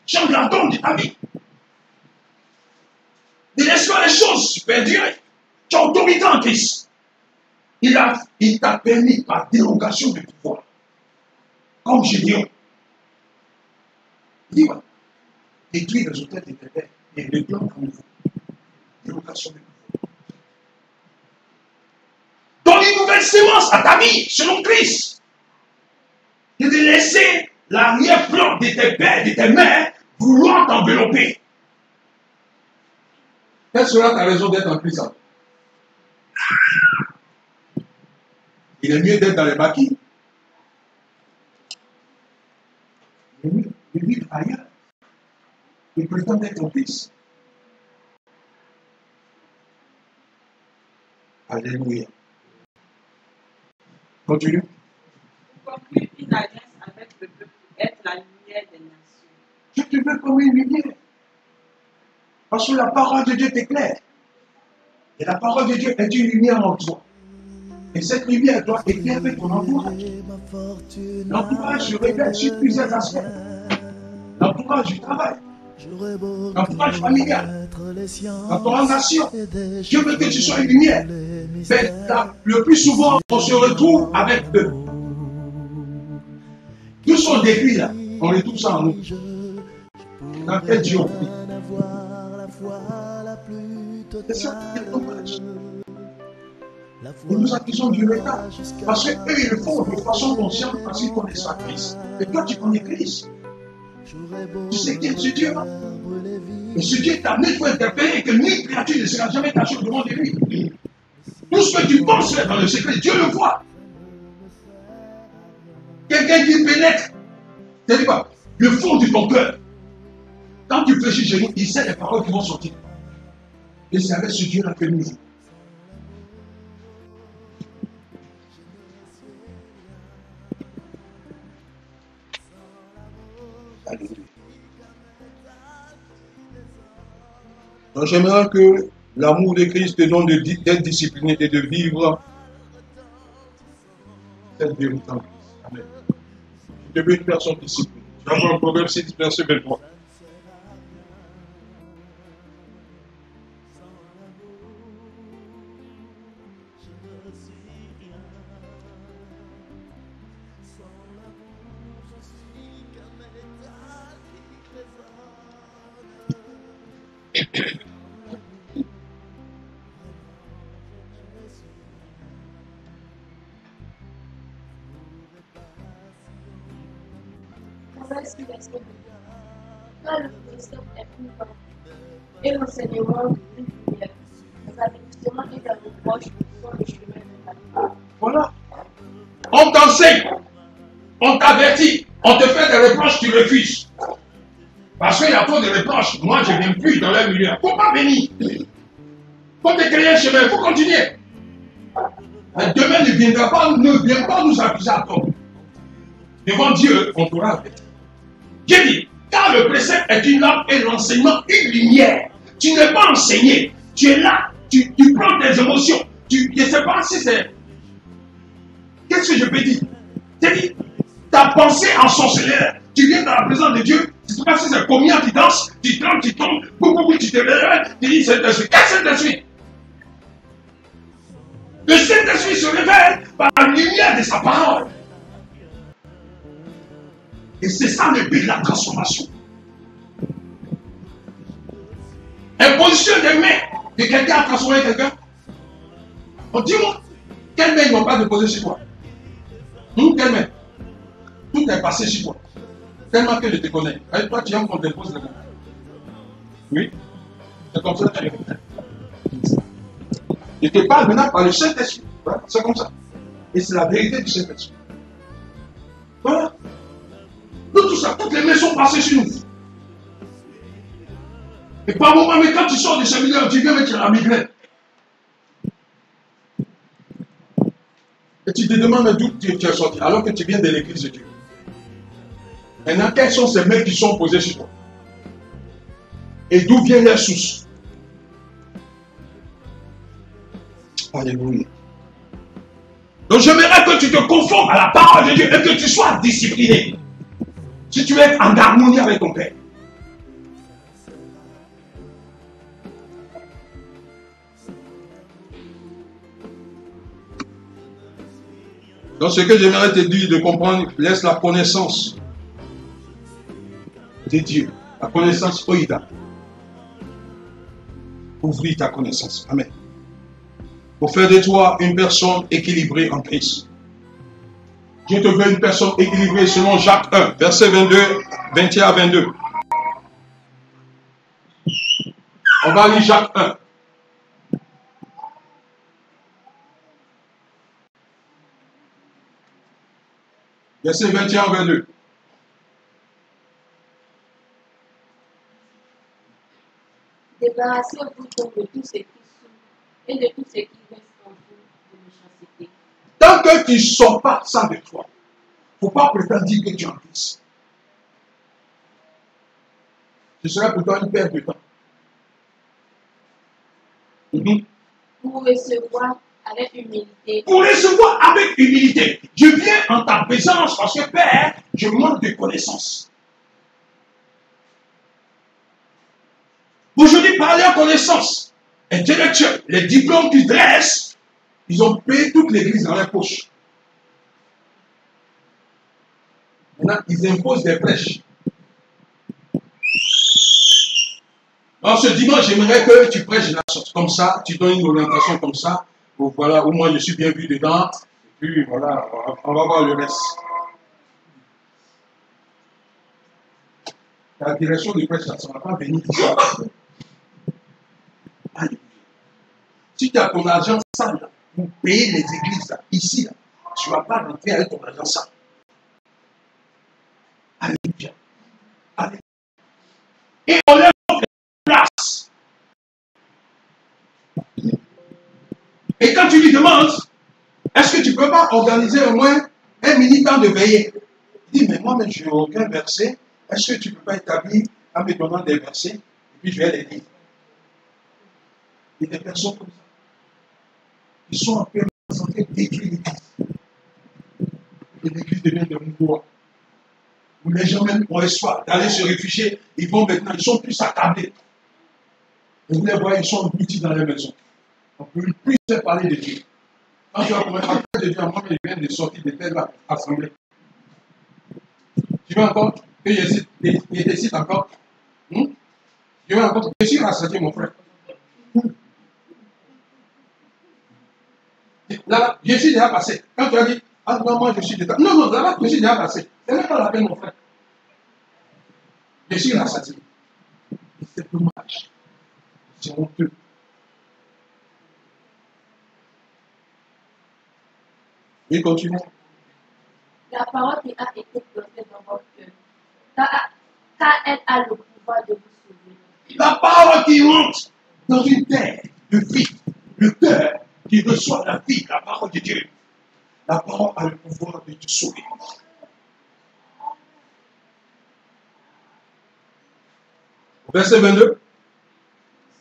Change la donne de ta vie. Ne laisse pas les choses perdurer. Tu as autorité en Christ. Il t'a permis par dérogation de pouvoir. Comme Gédéon. Il dit, voilà, détruire les hôtels de tes pères et les plans comme vous. Dérogation de pouvoir. Donne une nouvelle sémence à ta vie, selon Christ. Et de laisser l'arrière-plan de tes pères, de tes mères, vouloir t'envelopper. Quelle sera ta raison d'être en Christ? Il est mieux d'être dans les maquis. Il est mieux de vivre ailleurs. Il prétend être ton fils. Alléluia. Continue. Conclure une alliance avec le peuple pour être la lumière des nations. Je te veux comme une lumière. Parce que la parole de Dieu t'éclaire. Et la parole de Dieu est une lumière en toi. Et cette lumière doit éclairer ton entourage. L'entourage se révèle sur plusieurs aspects. L'entourage du travail. L'entourage familial. L'entourage nation. Dieu veut que tu sois une lumière. Mais le plus souvent, on se retrouve avec eux. Tout ce qu'on décrit là, on retrouve ça en nous. Dans quel Dieu on prie. C'est ça qui est dommage. Et nous accusons du retard. Parce qu'eux, ils le font de façon consciente parce qu'ils connaissent pas Christ. Et toi, tu connais Christ. Tu sais qui est ce Dieu. Et ce Dieu t'a amené pour interpeller que nulle créature ne sera jamais cachée devant de lui. Tout ce que tu penses faire dans le secret, Dieu le voit. Quelqu'un qui pénètre, c'est-à-dire quoi, le fond de ton cœur. Quand tu fléchis chez nous, il sait les paroles qui vont sortir. Et c'est avec ce Dieu-là que nous jouons. Donc j'aimerais que l'amour de Christ te donne d'être discipliné et de vivre cette vérité en Christ. Amen. Je veux une personne disciplinée. Je vais avoir un Proverbe 6, verset 23. Là, le précepte est plus grand et l'enseignement plus lumière. Les avertissements et les reproches sont le chemin de la vie. Voilà. On t'enseigne, on t'avertit, on te fait des reproches, tu refuses. Parce qu'il y a trop de reproches. Moi, je ne viens plus dans leur milieu. Il ne faut pas venir. Il faut te créer un chemin, il faut continuer. Demain ne viendra pas, ne viens pas nous accuser à tort. Devant Dieu, on pourra arrêter. J'ai dit, car le précepte est une lampe et l'enseignement une lumière. Tu n'es pas enseigné. Tu es là, tu prends tes émotions. Je ne sais pas si c'est... Qu'est-ce que je peux dire? C'est-à-dire, ta pensée en sorcellerie. Tu viens dans la présence de Dieu. Je ne sais pas si c'est combien qui danse, tu trembles, tu tombes, tu te réveilles, tu dis Saint-Esprit. Qu'est-ce que Saint-Esprit? Le Saint-Esprit se révèle par la lumière de sa parole. Et c'est ça le but de la transformation. Imposition des mains de quelqu'un a transformé quelqu'un. Oh, dis-moi, quelle main ils n'ont pas déposé chez toi? Quelle main? Tout est passé chez toi. Tellement que je te connais. Et toi, tu aimes qu'on dépose les mains. Oui. C'est comme ça que tu es. Je te parle maintenant par le Saint-Esprit. Voilà, c'est comme ça. Et c'est la vérité du Saint-Esprit. Voilà. Nous, tout ça, toutes les mains sont passées sur nous. Et par moment, mais quand tu sors du séminaire, tu viens mettre la migraine. Et tu te demandes d'où tu es sorti, alors que tu viens de l'église de Dieu. Maintenant, quelles sont ces mains qui sont posées sur toi? Et d'où vient leur source? Alléluia. Donc j'aimerais que tu te conformes à la parole de Dieu et que tu sois discipliné. Si tu veux être en harmonie avec ton Père. Donc ce que j'aimerais te dire de comprendre, laisse la connaissance de Dieu, la connaissance oïda. Ouvrir ta connaissance. Amen. Pour faire de toi une personne équilibrée en Christ. Dieu te veut une personne équilibrée selon Jacques 1, verset 22, 21 à 22. On va lire Jacques 1. Verset 21 à 22. Débarrassez-vous donc de tout ce qui souffre et de tout ce qui reste en vous de méchanceté. Tant que tu ne sors pas ça de toi, il ne faut pas prétendre dire que tu es en Christ. Ce sera pour toi une perte de temps. Pour recevoir avec humilité. Pour recevoir avec humilité. Je viens en ta présence parce que Père, je manque de connaissances. Aujourd'hui, parler en connaissance intellectuelle, les diplômes qu'ils dressent, ils ont payé toute l'église dans leur poche. Maintenant, ils imposent des prêches. Alors ce dimanche, j'aimerais que tu prêches la sorte comme ça, tu donnes une orientation comme ça, où, voilà, où moi je suis bien vu dedans, et puis voilà, on va voir le reste. La direction du prêche, ça ne va pas venir ici. Si tu as ton argent sale, là, pour payer les églises, là, ici, là, tu ne vas pas rentrer avec ton argent sale. Alléluia. Alléluia. Et on leur montre les places. Et quand tu lui demandes, est-ce que tu ne peux pas organiser au moins un mini-temps de veillée? Il dit, mais moi, je n'ai aucun verset. Est-ce que tu ne peux pas établir en me donnant des versets? Et puis je vais les lire. Il y a des personnes comme ça. Ils sont en train de détruire l'église. Et l'église devient de mouvoir. Où les gens même ont espoir d'aller se réfugier. Ils vont maintenant, ils sont plus accablés. Et vous les voyez, ils sont emboutis dans les maisons. On ne peut plus faire parler de Dieu. Quand tu vas commencer à parler de Dieu, moi, je viens de sortir de telle assemblée. Tu veux encore que je décide encore? Je veux encore. Je suis rassasié, mon frère. Là, je suis déjà passé. Quand tu as dit, ah non, moi je suis déjà. Non, non, là-bas, je suis déjà passé. Ce n'est pas la peine, mon frère. Je suis rassasié. C'est dommage. C'est honteux. Et continuons. La parole qui a été plantée dans votre cœur, car elle a le pouvoir de vous sauver. La parole qui monte dans une terre de vie, le cœur qui reçoit la vie, la parole de Dieu. La parole a le pouvoir de te sauver. Verset 22.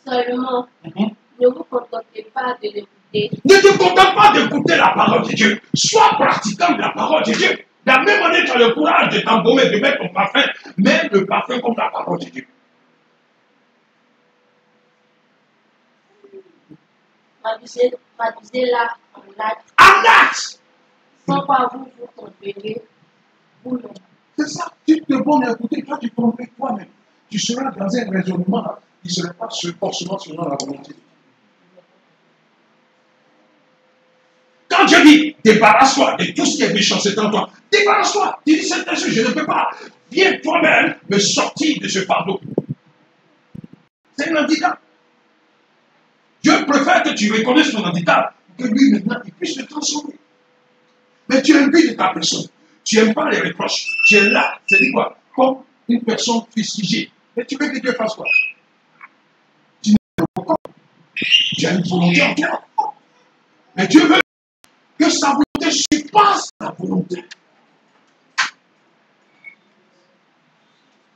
Seulement, Mhm. ne vous contentez pas de l'écouter, Ne te contente pas d'écouter la parole de Dieu. Sois pratiquant de la parole de Dieu. De la même manière, tu as le courage de t'embaumer, de mettre ton parfum, même le parfum comme la parole de Dieu. traduisez-la en actes, En acte. sans quoi vous vous tromperiez vous-même. C'est ça. Tu te bonnes à écouter, toi tu trompes toi-même. Tu seras dans un raisonnement qui ne serait pas forcément selon la volonté de Dieu. Quand Dieu dit, débarrasse-toi de tout ce qui est méchanceté en toi, débarrasse-toi. Tu dis, Saint-Esprit, je ne peux pas. Viens toi-même me sortir de ce fardeau. C'est un handicap. Dieu préfère que tu reconnaisses ton handicap, que lui maintenant, il puisse te transformer. Mais tu es un but de ta personne. Tu n'aimes pas les reproches. Tu es là, c'est quoi? Comme une personne fustigée. Mais tu veux que Dieu fasse quoi? Tu n'es pas. Tu as une volonté en toi. Mais Dieu veut que sa volonté surpasse ta volonté.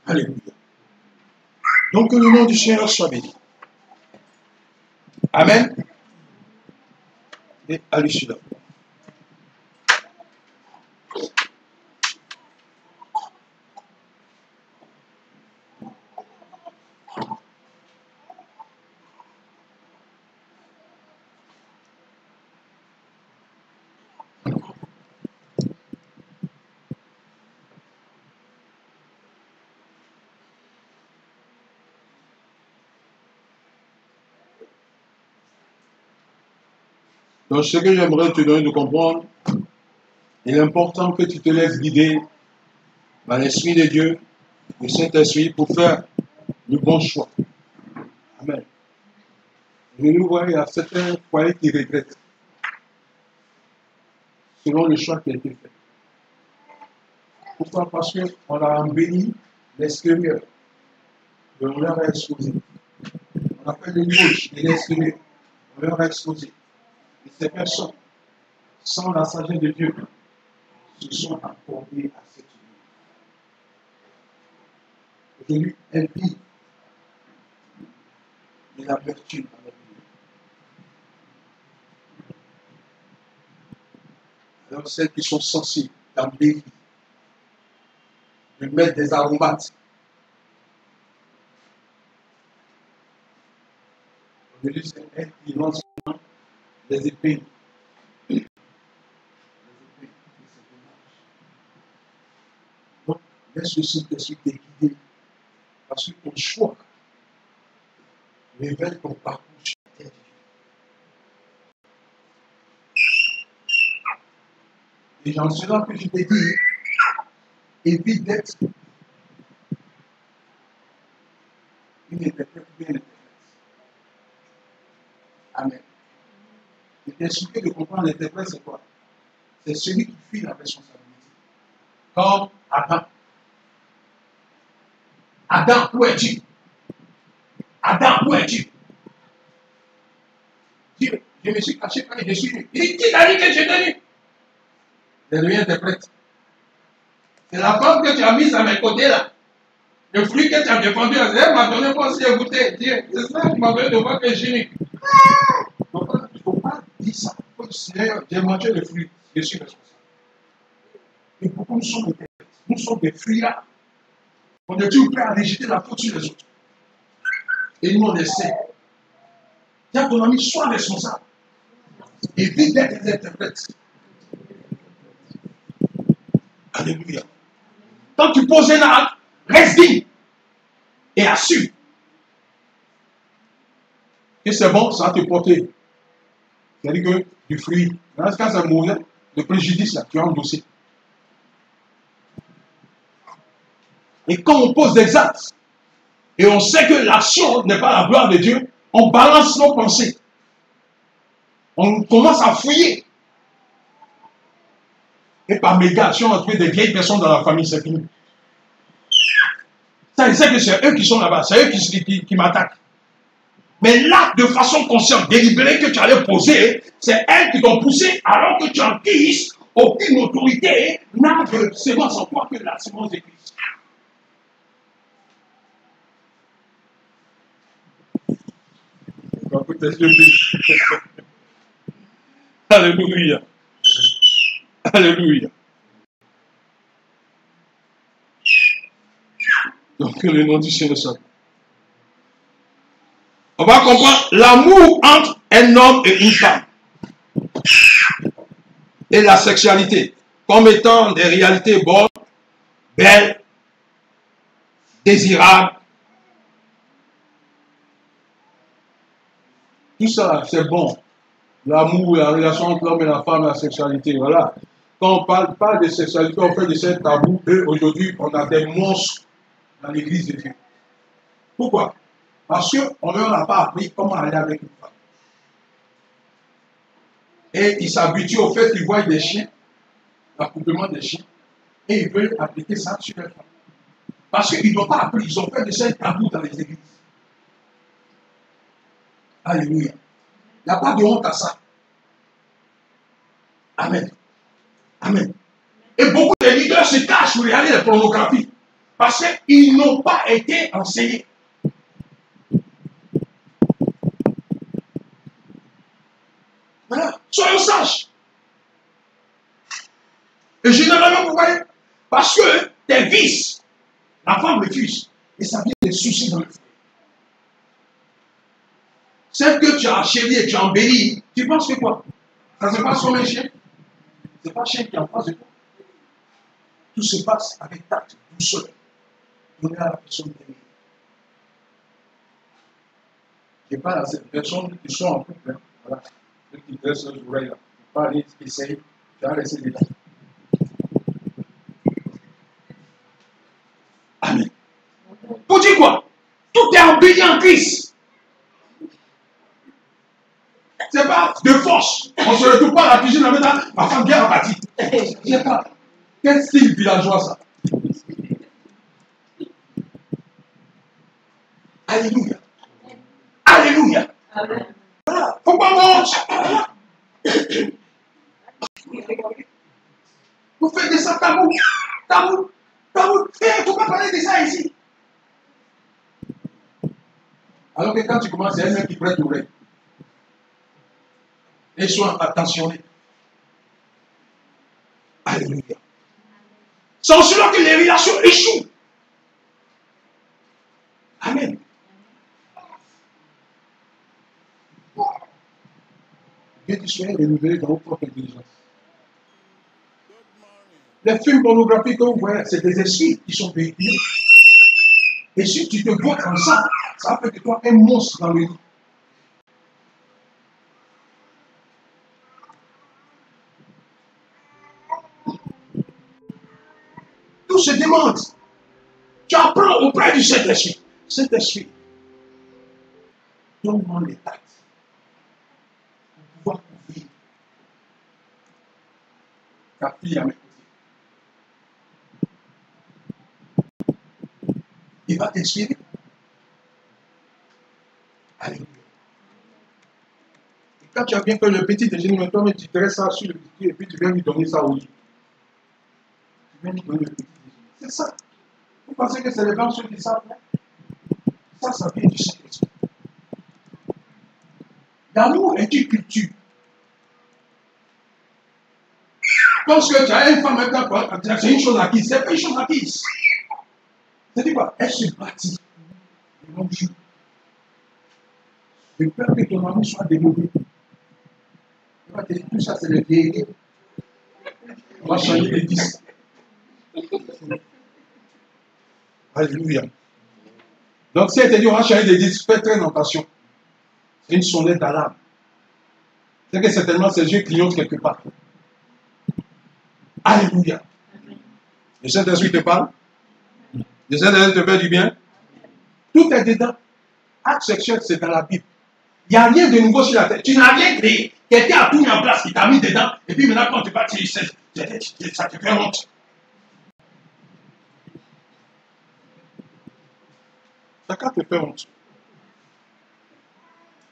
Alléluia. Donc que le nom du Seigneur soit béni. Amen. Et allez celui-là. Donc, ce que j'aimerais te donner de comprendre, il est important que tu te laisses guider par l'Esprit de Dieu, le Saint-Esprit, pour faire le bon choix. Amen. Je nous vois, il y a certains foyers qui regrettent, selon le choix qui a été fait. Pourquoi? Parce qu'on a embelli l'extérieur, et on leur a exposé. On a fait le gauche et l'extérieur, on leur a exposé. Et ces personnes, sans la sagesse de Dieu, se sont accordées à cette union. Aujourd'hui, elles vivent de l'amertume avec Dieu. Alors, celles qui sont sensibles d'embellir, de mettre des aromates, aujourd'hui, c'est elles qui lancent des épées. Donc, laisse le Saint-Esprit te guider. Parce que ton choix révèle ton parcours sur la terre. Et dans cela que je t'ai dit, évite d'être une interprète bien interprète. Amen. Et t'expliquer de comprendre l'interprète, c'est quoi? C'est celui qui fuit la responsabilité. Comme Adam. Adam, où es-tu? Adam, où es-tu? Dieu, je me suis caché quand je suis venu. Il dit, qui t'a dit que tu es venu? Je deviens interprète. C'est la pomme que tu as mise à mes côtés là. Le fruit que tu as défendu, elle m'a donné pour aussi goûter. Dieu, c'est ça qui m'a donné de voir que je suis venu. Donc, il ne faut pas dire ça. Il faut dire, Seigneur, j'ai mangé le fruit. Je suis responsable. Et pourquoi nous sommes interprètes? Nous sommes des fruits là. On est toujours prêt à rejeter la faute sur les autres. Et nous, on essaie. Dis à ton ami, sois responsable. Évite d'être des interprètes. Alléluia. Quand tu poses un acte, reste digne et assume que c'est bon, ça va te porter. C'est-à-dire que du fruit, dans ce cas, c'est mauvais, le préjudice, là, tu as endossé. Et quand on pose des actes, et on sait que l'action n'est pas la gloire de Dieu, on balance nos pensées. On commence à fouiller. Et par mégation, on trouve des vieilles personnes dans la famille, c'est fini. Ça, je sais que c'est eux qui sont là-bas, c'est eux qui m'attaquent. Mais là, de façon consciente, délibérée que tu allais poser, c'est elles qui t'ont poussé alors que tu en guises, aucune autorité n'a de sémence en toi que la sémence de Christ. Alléluia. Alléluia. Donc, que le nom du Seigneur soit. On va comprendre l'amour entre un homme et une femme. Et la sexualité comme étant des réalités bonnes, belles, désirables. Tout ça, c'est bon. L'amour, la relation entre l'homme et la femme, la sexualité, voilà. Quand on parle pas de sexualité, on fait de ces tabous. Et aujourd'hui, on a des monstres dans l'église de Dieu. Pourquoi? Parce qu'on ne leur a pas appris comment aller avec une femme. Et ils s'habituent au fait qu'ils voient des chiens, l'accouplement des chiens, et ils veulent appliquer ça sur les femmes. Parce qu'ils n'ont pas appris, ils ont fait de ces tabous dans les églises. Alléluia. Il n'y a pas de honte à ça. Amen. Amen. Et beaucoup de leaders se cachent pour regarder la pornographie. Parce qu'ils n'ont pas été enseignés. Voilà. Soyons sages. Et généralement, vous voyez, parce que tes vices, la femme refuse. Et ça vient des soucis dans le foyer. Celle que tu as chérie et tu as embellie, tu penses que quoi? Ça se passe comme un chien? Ce n'est pas un chien qui est en face de toi. Tout se passe avec tact, douceur. Donner à la personne d'aimer. Je parle à cette personne qui sont en couple. Hein. Voilà. Ceux qui dressent leurs oreilles là. Tu parles, tu essayes, tu vas rester dedans. Amen. Pour dire quoi? Tout est embelli en Christ. C'est pas de force. On ne se retrouve pas à la cuisine avec ma femme bien abattue. Je sais pas. Quel style villageois ça? Alléluia. Alléluia. Voilà. Faut pas mentir. Voilà. Vous faites de ça tabou. Tabou. Tabou. Il ne faut pas parler de ça ici. Alors que quand tu commences, c'est elle-même qui prête l'oreille. Et sois attentionné. Alléluia. C'est en cela que les relations échouent. Amen. Dieu te soit renouvelé dans vos propres intelligences. Les films pornographiques que vous voyez, c'est des esprits qui sont véhiculés. Et si tu te vois comme ça fait de toi un monstre dans le lit. Tout se demande. Tu apprends auprès du Saint-Esprit. Saint-Esprit, donne-moi les tacts pour pouvoir couvrir ta fille à mes côtés. Il va t'inspirer. Alléluia. Et quand tu as bien fait le petit déjeuner, maintenant tu dresses ça sur le petit et puis tu viens lui donner ça au lit. Tu viens lui donner le petit déjeuner. C'est ça. Vous pensez que c'est les blancs ceux qui savent? Ça vient du Saint-Esprit. L'amour est une culture. Parce que tu as une femme maintenant, c'est une chose acquise. C'est pas une chose acquise. C'est quoi? Elle se bâtit. Le long du jour. Je peur que ton amour soit démodé. Tu vas te dire, tout ça, c'est le vieillir. On va changer les 10. Alléluia. Donc, si elle te dit, on va changer les 10, fais très attention. C'est une sonnette d'alarme. C'est que certainement ses yeux clignotent quelque part. Alléluia. Le Saint-Esprit te parle. Le Saint-Esprit te fait du bien. Tout est dedans. Acte sexuel, c'est dans la Bible. Il n'y a rien de nouveau sur la terre. Tu n'as rien créé. Quelqu'un a tout mis en place, qui t'a mis dedans. Et puis maintenant, quand tu pars, ça te fait honte. Chacun te fait honte.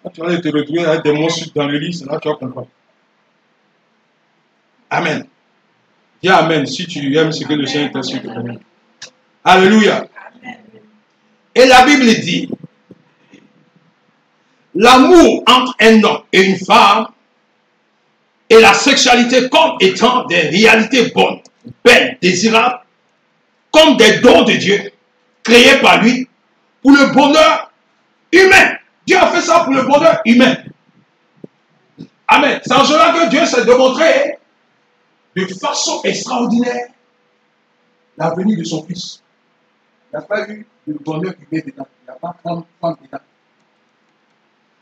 Quand tu vas te retrouver avec des monstres dans le lit, c'est là que tu vas comprendre. Amen. Dis Amen si tu aimes ce que le Seigneur t'insulte. Alléluia. Et la Bible dit, l'amour entre un homme et une femme et la sexualité comme étant des réalités bonnes, belles, désirables, comme des dons de Dieu, créés par lui pour le bonheur humain. Dieu a fait ça pour le bonheur humain. Amen. C'est en cela que Dieu s'est démontré de façon extraordinaire la venue de son Fils. Il n'y a pas eu de bonheur humain dedans. Il n'y a pas de femme dedans.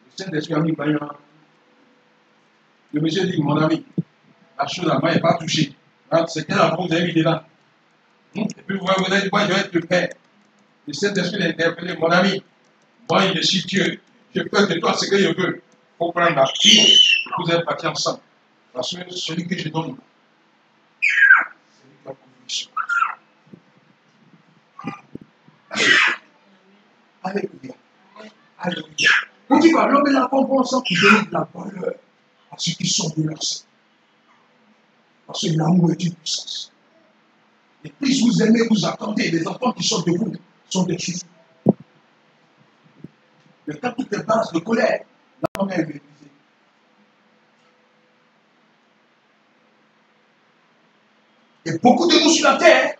Le Saint-Esprit a mis vaillant. Le monsieur dit, mon ami, la chose à moi n'est pas touchée. C'est quel enfant vous avez mis dedans? Et puis vous avez dit, moi je vais être le père. Le Saint-Esprit l'a interpellé, mon ami, moi je suis Dieu. Je peux de toi ce que je veux. Il faut prendre la fille. Vous êtes partis ensemble. Parce que celui que je donne, c'est lui qui a conviction. Alléluia. Alléluia. On dit que l'homme et la femme vont ensemble qui donnent de la valeur à ceux qui sont de leur sein. Parce que l'amour est une puissance. Et plus vous aimez, vous attendez, les enfants qui sortent de vous sont des chouchous. Mais quand toutes les bases de colère, la femme est épuisée. Et beaucoup de nous sur la terre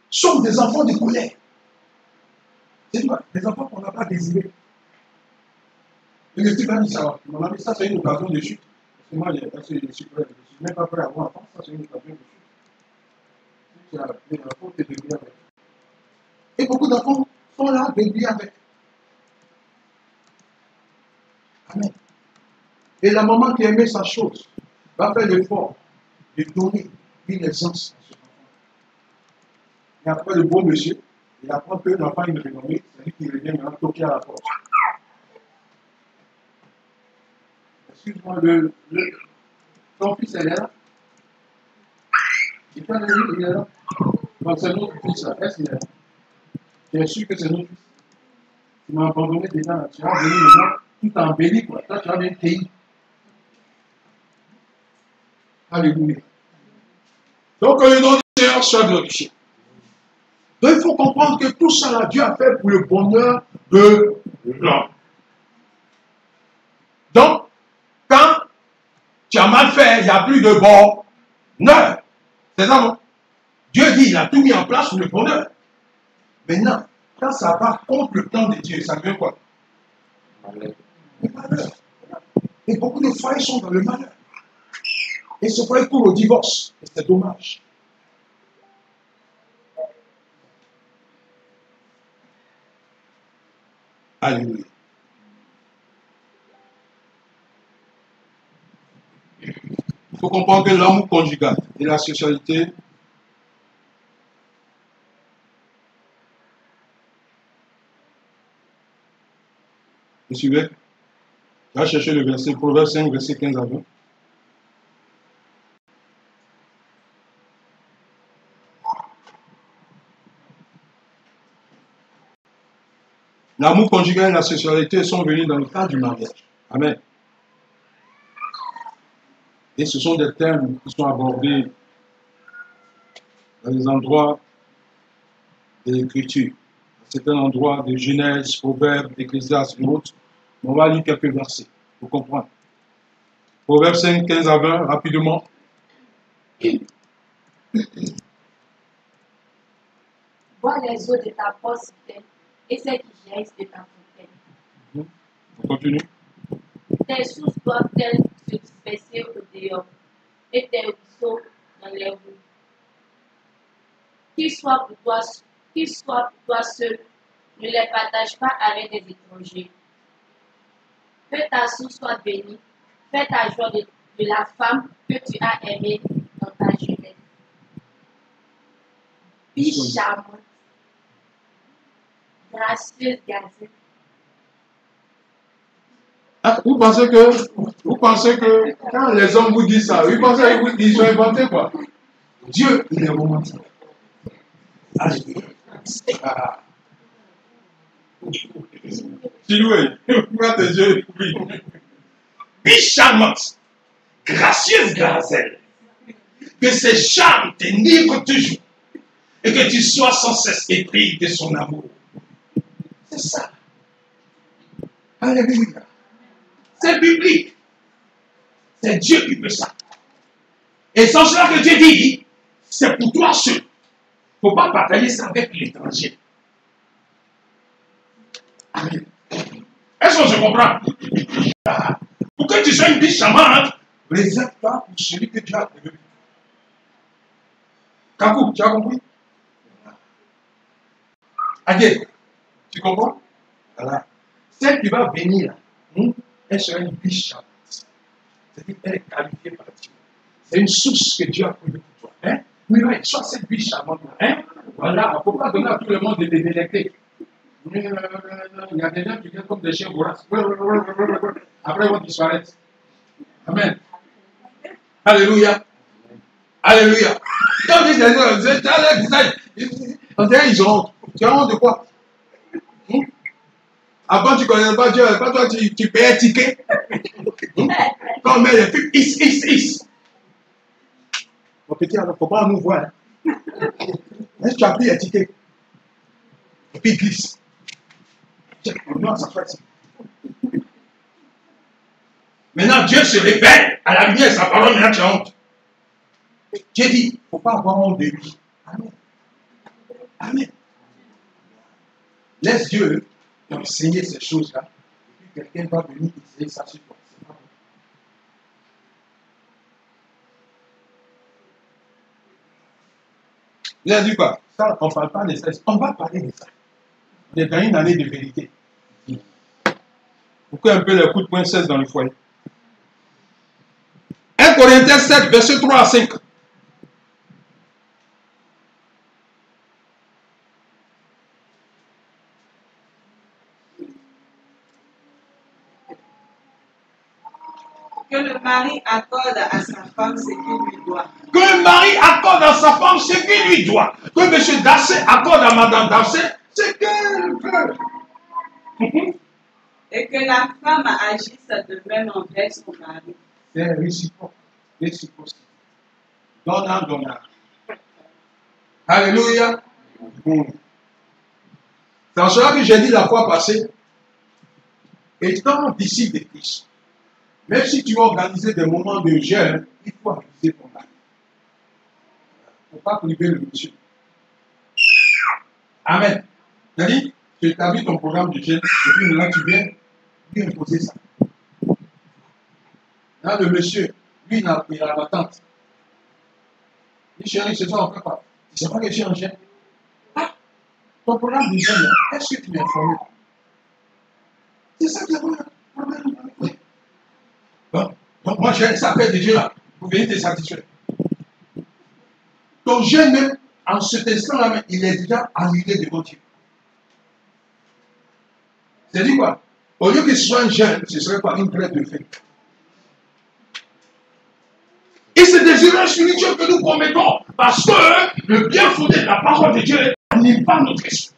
sont des enfants de colère. C'est quoi? Des enfants qu'on n'a pas désirés. Et ne suis pas dit ça. Mon ami, ça c'est une occasion de chute. Parce que moi, je suis même pas prêt à avoir un enfant, ça c'est une occasion de chute. Si tu as des enfants, tu es débrouillé avec. Et beaucoup d'enfants sont là, débrouillés avec. Amen. Et la maman qui aimait sa chose va faire l'effort de donner une aisance à ce enfant. Et après le bon monsieur, il apprend que l'enfant est renommé, c'est lui qui revient maintenant toquer à la porte. Excuse-moi, ton fils est là. Et quand il est là, donc c'est notre fils là. Est-ce qu'il est là? Tu es sûr que c'est notre fils? Tu m'as abandonné déjà, tu vas venir maintenant, tout embelli, quoi. Toi, tu vas venir pays. Alléluia. Donc, le nom du Seigneur soit glorifié. Donc, il faut comprendre que tout ça, là, Dieu a fait pour le bonheur de l'homme. Donc, quand tu as mal fait, il n'y a plus de bonheur. C'est ça, non? Dieu dit, il a tout mis en place pour le bonheur. Maintenant, quand ça va contre le plan de Dieu, ça veut quoi? Le malheur. Et beaucoup de foyers sont dans le malheur. Et ce foyer court au divorce. Et c'est dommage. Alléluia. Il faut comprendre que l'amour conjugal et la sexualité vous suivez? On va chercher le verset, Proverbe 5, verset 15 à 20. L'amour conjugal et la sexualité sont venus dans le cadre du mariage. Amen. Et ce sont des thèmes qui sont abordés dans les endroits de l'Écriture. C'est un endroit de Genèse, Proverbes, Ecclésiaste et autres. On va lire quelques versets pour comprendre. Proverbe 5, 15 à 20, rapidement. Bois les eaux de ta porte citerne et celles qui jaillissent de ta fontaine. On continue. Tes sources doivent-elles se disperser au dehors et tes ruisseaux dans les rues. Qu'ils soient pour toi seul, ne les partage pas avec des étrangers. Que ta source soit bénie, fais ta joie de la femme que tu as aimée dans ta jeunesse. Biche charmante, gracieuse gazelle. Ah, vous pensez que quand les hommes vous disent ça, vous pensez qu'ils ont inventé quoi? Dieu, il est romantique. Ah. Chiloué, ouvre tes yeux, oui. Biche charmante, gracieuse gazelle, que ses charmes t'enivrent toujours et que tu sois sans cesse épris de son amour. C'est ça. Alléluia. C'est biblique. C'est Dieu qui fait ça. Et sans cela que Dieu dit, c'est pour toi seul. Il ne faut pas partager ça avec l'étranger. Amen. Est-ce qu'on se comprend? Pour que tu sois une biche charmante, réserve-toi pour celui que tu as prévu. Kakou, tu as compris? Adé, tu comprends? Voilà. Celle qui va venir, elle sera une biche charmante. C'est-à-dire qu'elle est qualifiée par Dieu. C'est une source que Dieu a prévue pour toi. Hein? Mais ouais, sois cette biche charmante. Hein? Voilà, on ne peut pas donner à tout le monde de délecter. Il y a des gens qui viennent comme des chiens voraces. Après, ils vont disparaître. Amen. Alléluia. Alléluia. Quand ils disent, on dirait ils ont honte. Tu as honte de quoi? Avant, tu ne connais pas Dieu. Pas toi, tu payes un ticket. Quand on met les filles, is. Mon petit, il ne faut pas nous voir. Est-ce que tu as pris un ticket? Et puis il glisse. Non, ça fait ça. Maintenant, Dieu se révèle à la lumière de sa parole, maintenant tu as honte. Dieu dit, il ne faut pas avoir honte de lui. Amen. Amen. Laisse Dieu t'enseigner ces choses-là. Et puis quelqu'un va venir essayer ça sur toi. C'est pas bon. Il a dit quoi? Ça, on ne parle pas de ça. On va parler de ça. On est dans une année de vérité. Pourquoi un peu le coup de poing 16 dans le foyer? 1 Corinthiens 7, verset 3 à 5. Que le mari accorde à sa femme ce qu'il lui doit. Que le mari accorde à sa femme ce qu'il lui doit. Que M. Dassé accorde à Mme Dassé ce qu'elle veut. Et que la femme agisse de même envers son mari. C'est réciproque. Réciprocité. Donnant, donnant. Alléluia. C'est en cela que j'ai dit la fois passée, étant disciple de Christ, même si tu veux organiser des moments de jeûne, il faut aviser ton mari. Il ne faut pas priver le monsieur. Amen. C'est-à-dire, tu établis ton programme de jeûne, et puis maintenant tu viens lui imposer ça. Là, le monsieur, lui, il a l'attente. Il dit, chérie, ce soir, on ne fait pas. Tu ne sais pas que je suis en jeûne. Ah, ton programme de jeûne, est-ce que tu m'as informé? C'est ça qui est le problème. Oui. Bon, donc moi, j'ai ça fait de Dieu là, pour venir te satisfaire. Ton jeûne même, en ce instant-là, il est déjà annulé devant Dieu. C'est-à-dire quoi? Au lieu que ce soit un jeûne, ce serait pas une traite de faim. Et c'est des erreurs spirituelles que nous commettons parce que le bien fondé de la parole de Dieu n'anime pas notre esprit.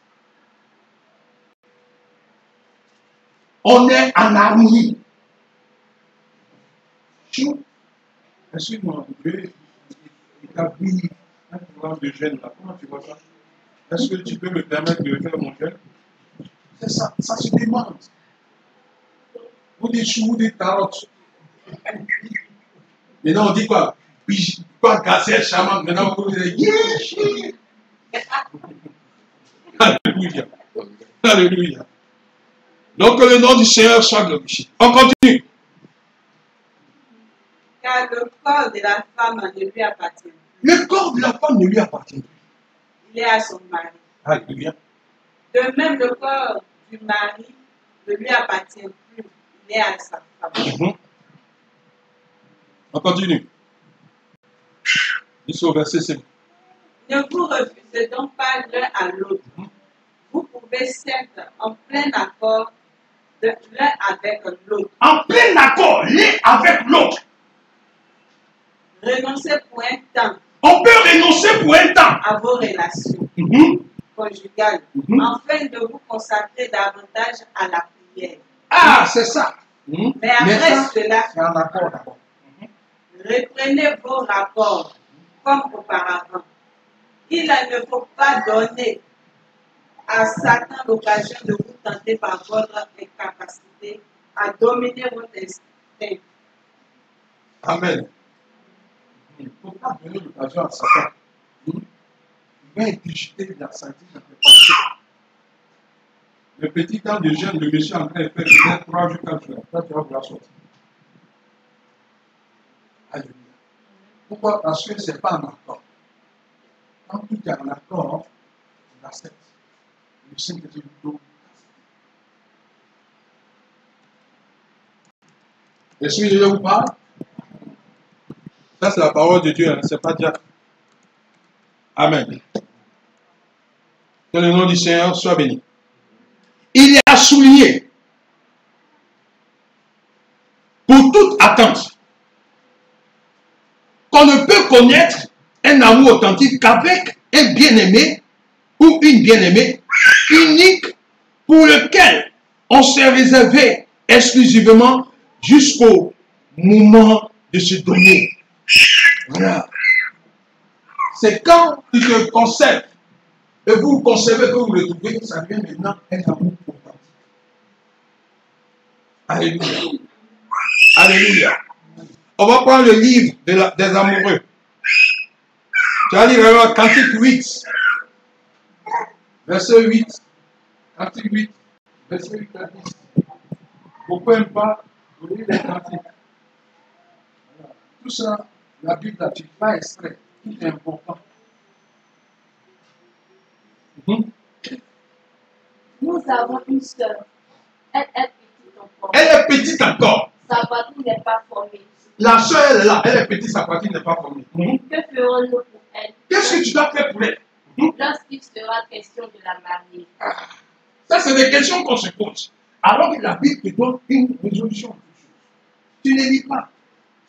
On est en harmonie. Est-ce que mon Dieu établit un programme de jeûne là? Comment tu vois ça? Est-ce que tu peux me permettre de faire mon jeûne? C'est ça, ça se demande. Vous dites chou, vous dites carottes. Maintenant on dit quoi? Quoi casser chaman? Maintenant vous dites yeah. Alléluia. Alléluia. Donc que le nom du Seigneur soit glorifié. On continue. Car le corps de la femme ne lui appartient plus. Le corps de la femme ne lui appartient plus. Il est à son mari. Alléluia. De même, le corps du mari ne lui appartient plus. Il est à sa femme. On continue. Jusqu'au verset 5. Ne vous refusez donc pas l'un à l'autre. Vous pouvez certes en plein accord l'un avec l'autre. En plein accord, l'un avec l'autre. Renoncez pour un temps On peut renoncer pour un temps à vos relations conjugales afin de vous consacrer davantage à la prière. Ah, c'est ça. Mais après cela, c'est un accord d'abord. reprenez vos rapports comme auparavant. Il ne faut pas donner à Satan l'occasion de vous tenter par votre incapacité à dominer votre instinct. Amen. Il ne faut pas donner l'occasion à Satan. Il va digiter la santé dans les pensées. Le petit temps de jeûne, le monsieur en train de faire peut-être 3 jours, 4 jours. Là, tu vas vouloir sortir. Alléluia. Pourquoi? Parce que ce n'est pas en accord. Quand tout est en accord, on accepte. Le Saint-Esprit nous donne. Est-ce que je vous parle? Ça, c'est la parole de Dieu, hein? Ce n'est pas Dieu. Amen. Que le nom du Seigneur soit béni. Il a souligné pour toute attente qu'on ne peut connaître un amour authentique qu'avec un bien-aimé ou une bien-aimée unique pour lequel on s'est réservé exclusivement jusqu'au moment de se donner. Voilà. C'est quand tu te conserves et vous vous conservez que vous le trouvez, ça devient maintenant un amour authentique. Alléluia. Alléluia. On va prendre le livre des amoureux. Tu vas lire Cantique 8, verset 8. Cantique 8, verset 8 à 10. Pourquoi n'aime pas vous lire les cantiques? Voilà. Tout ça, la Bible, là, tu fais exprès. Tout est important. Nous avons une sœur. Elle est petite encore. Elle est petite encore. Sa poitrine n'est pas formée. La soeur, elle est là. Elle est petite, sa poitrine n'est pas formée. Que ferons-nous pour elle? Qu'est-ce que tu dois faire pour elle? Lorsqu'il sera question de la marier. Ça, c'est des questions qu'on se pose. Alors que la Bible te donne une résolution. Tu ne lis pas.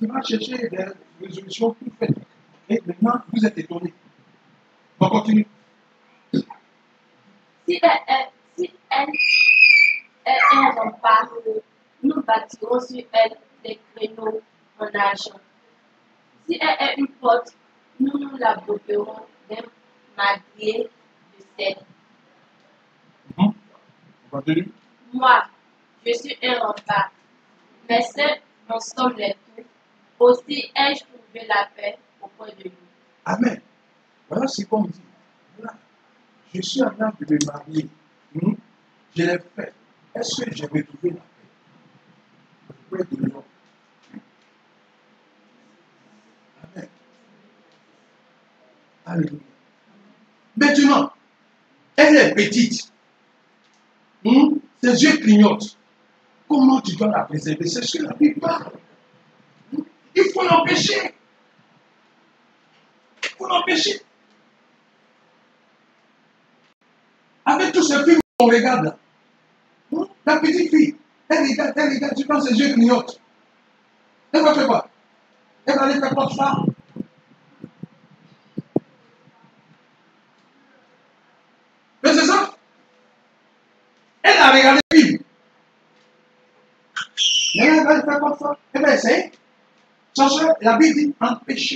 Tu vas chercher des résolutions toutes faites. Et maintenant, vous êtes étonnés. On continue. Si elle est un rempart, nous bâtirons sur elle des créneaux en argent. Si elle est une porte, nous nous la doterons d'un madrier de cèdre. Continue. Moi, je suis un rempart, mais seuls en sommes les tout. Aussi ai-je trouvé la paix auprès de lui. Amen. Voilà ce qu'on dit. Voilà. Je suis en train de me marier. Je l'ai fait. Est-ce que j'ai retrouvé la paix auprès de l'homme? Amen. Alléluia. Maintenant, elle est petite. Ses yeux clignotent. Comment tu dois la préserver? C'est ce que la Bible parle. Il faut l'empêcher. Il faut l'empêcher. Avec tous ces films qu'on regarde là. La petite fille, elle regarde, tu penses ses yeux clignotent. Elle va faire quoi? Elle va aller faire quoi de ça? Mais c'est ça. Elle a regardé le film. Mais elle va faire quoi de ça? Elle va essayer. La Bible dit empêcher.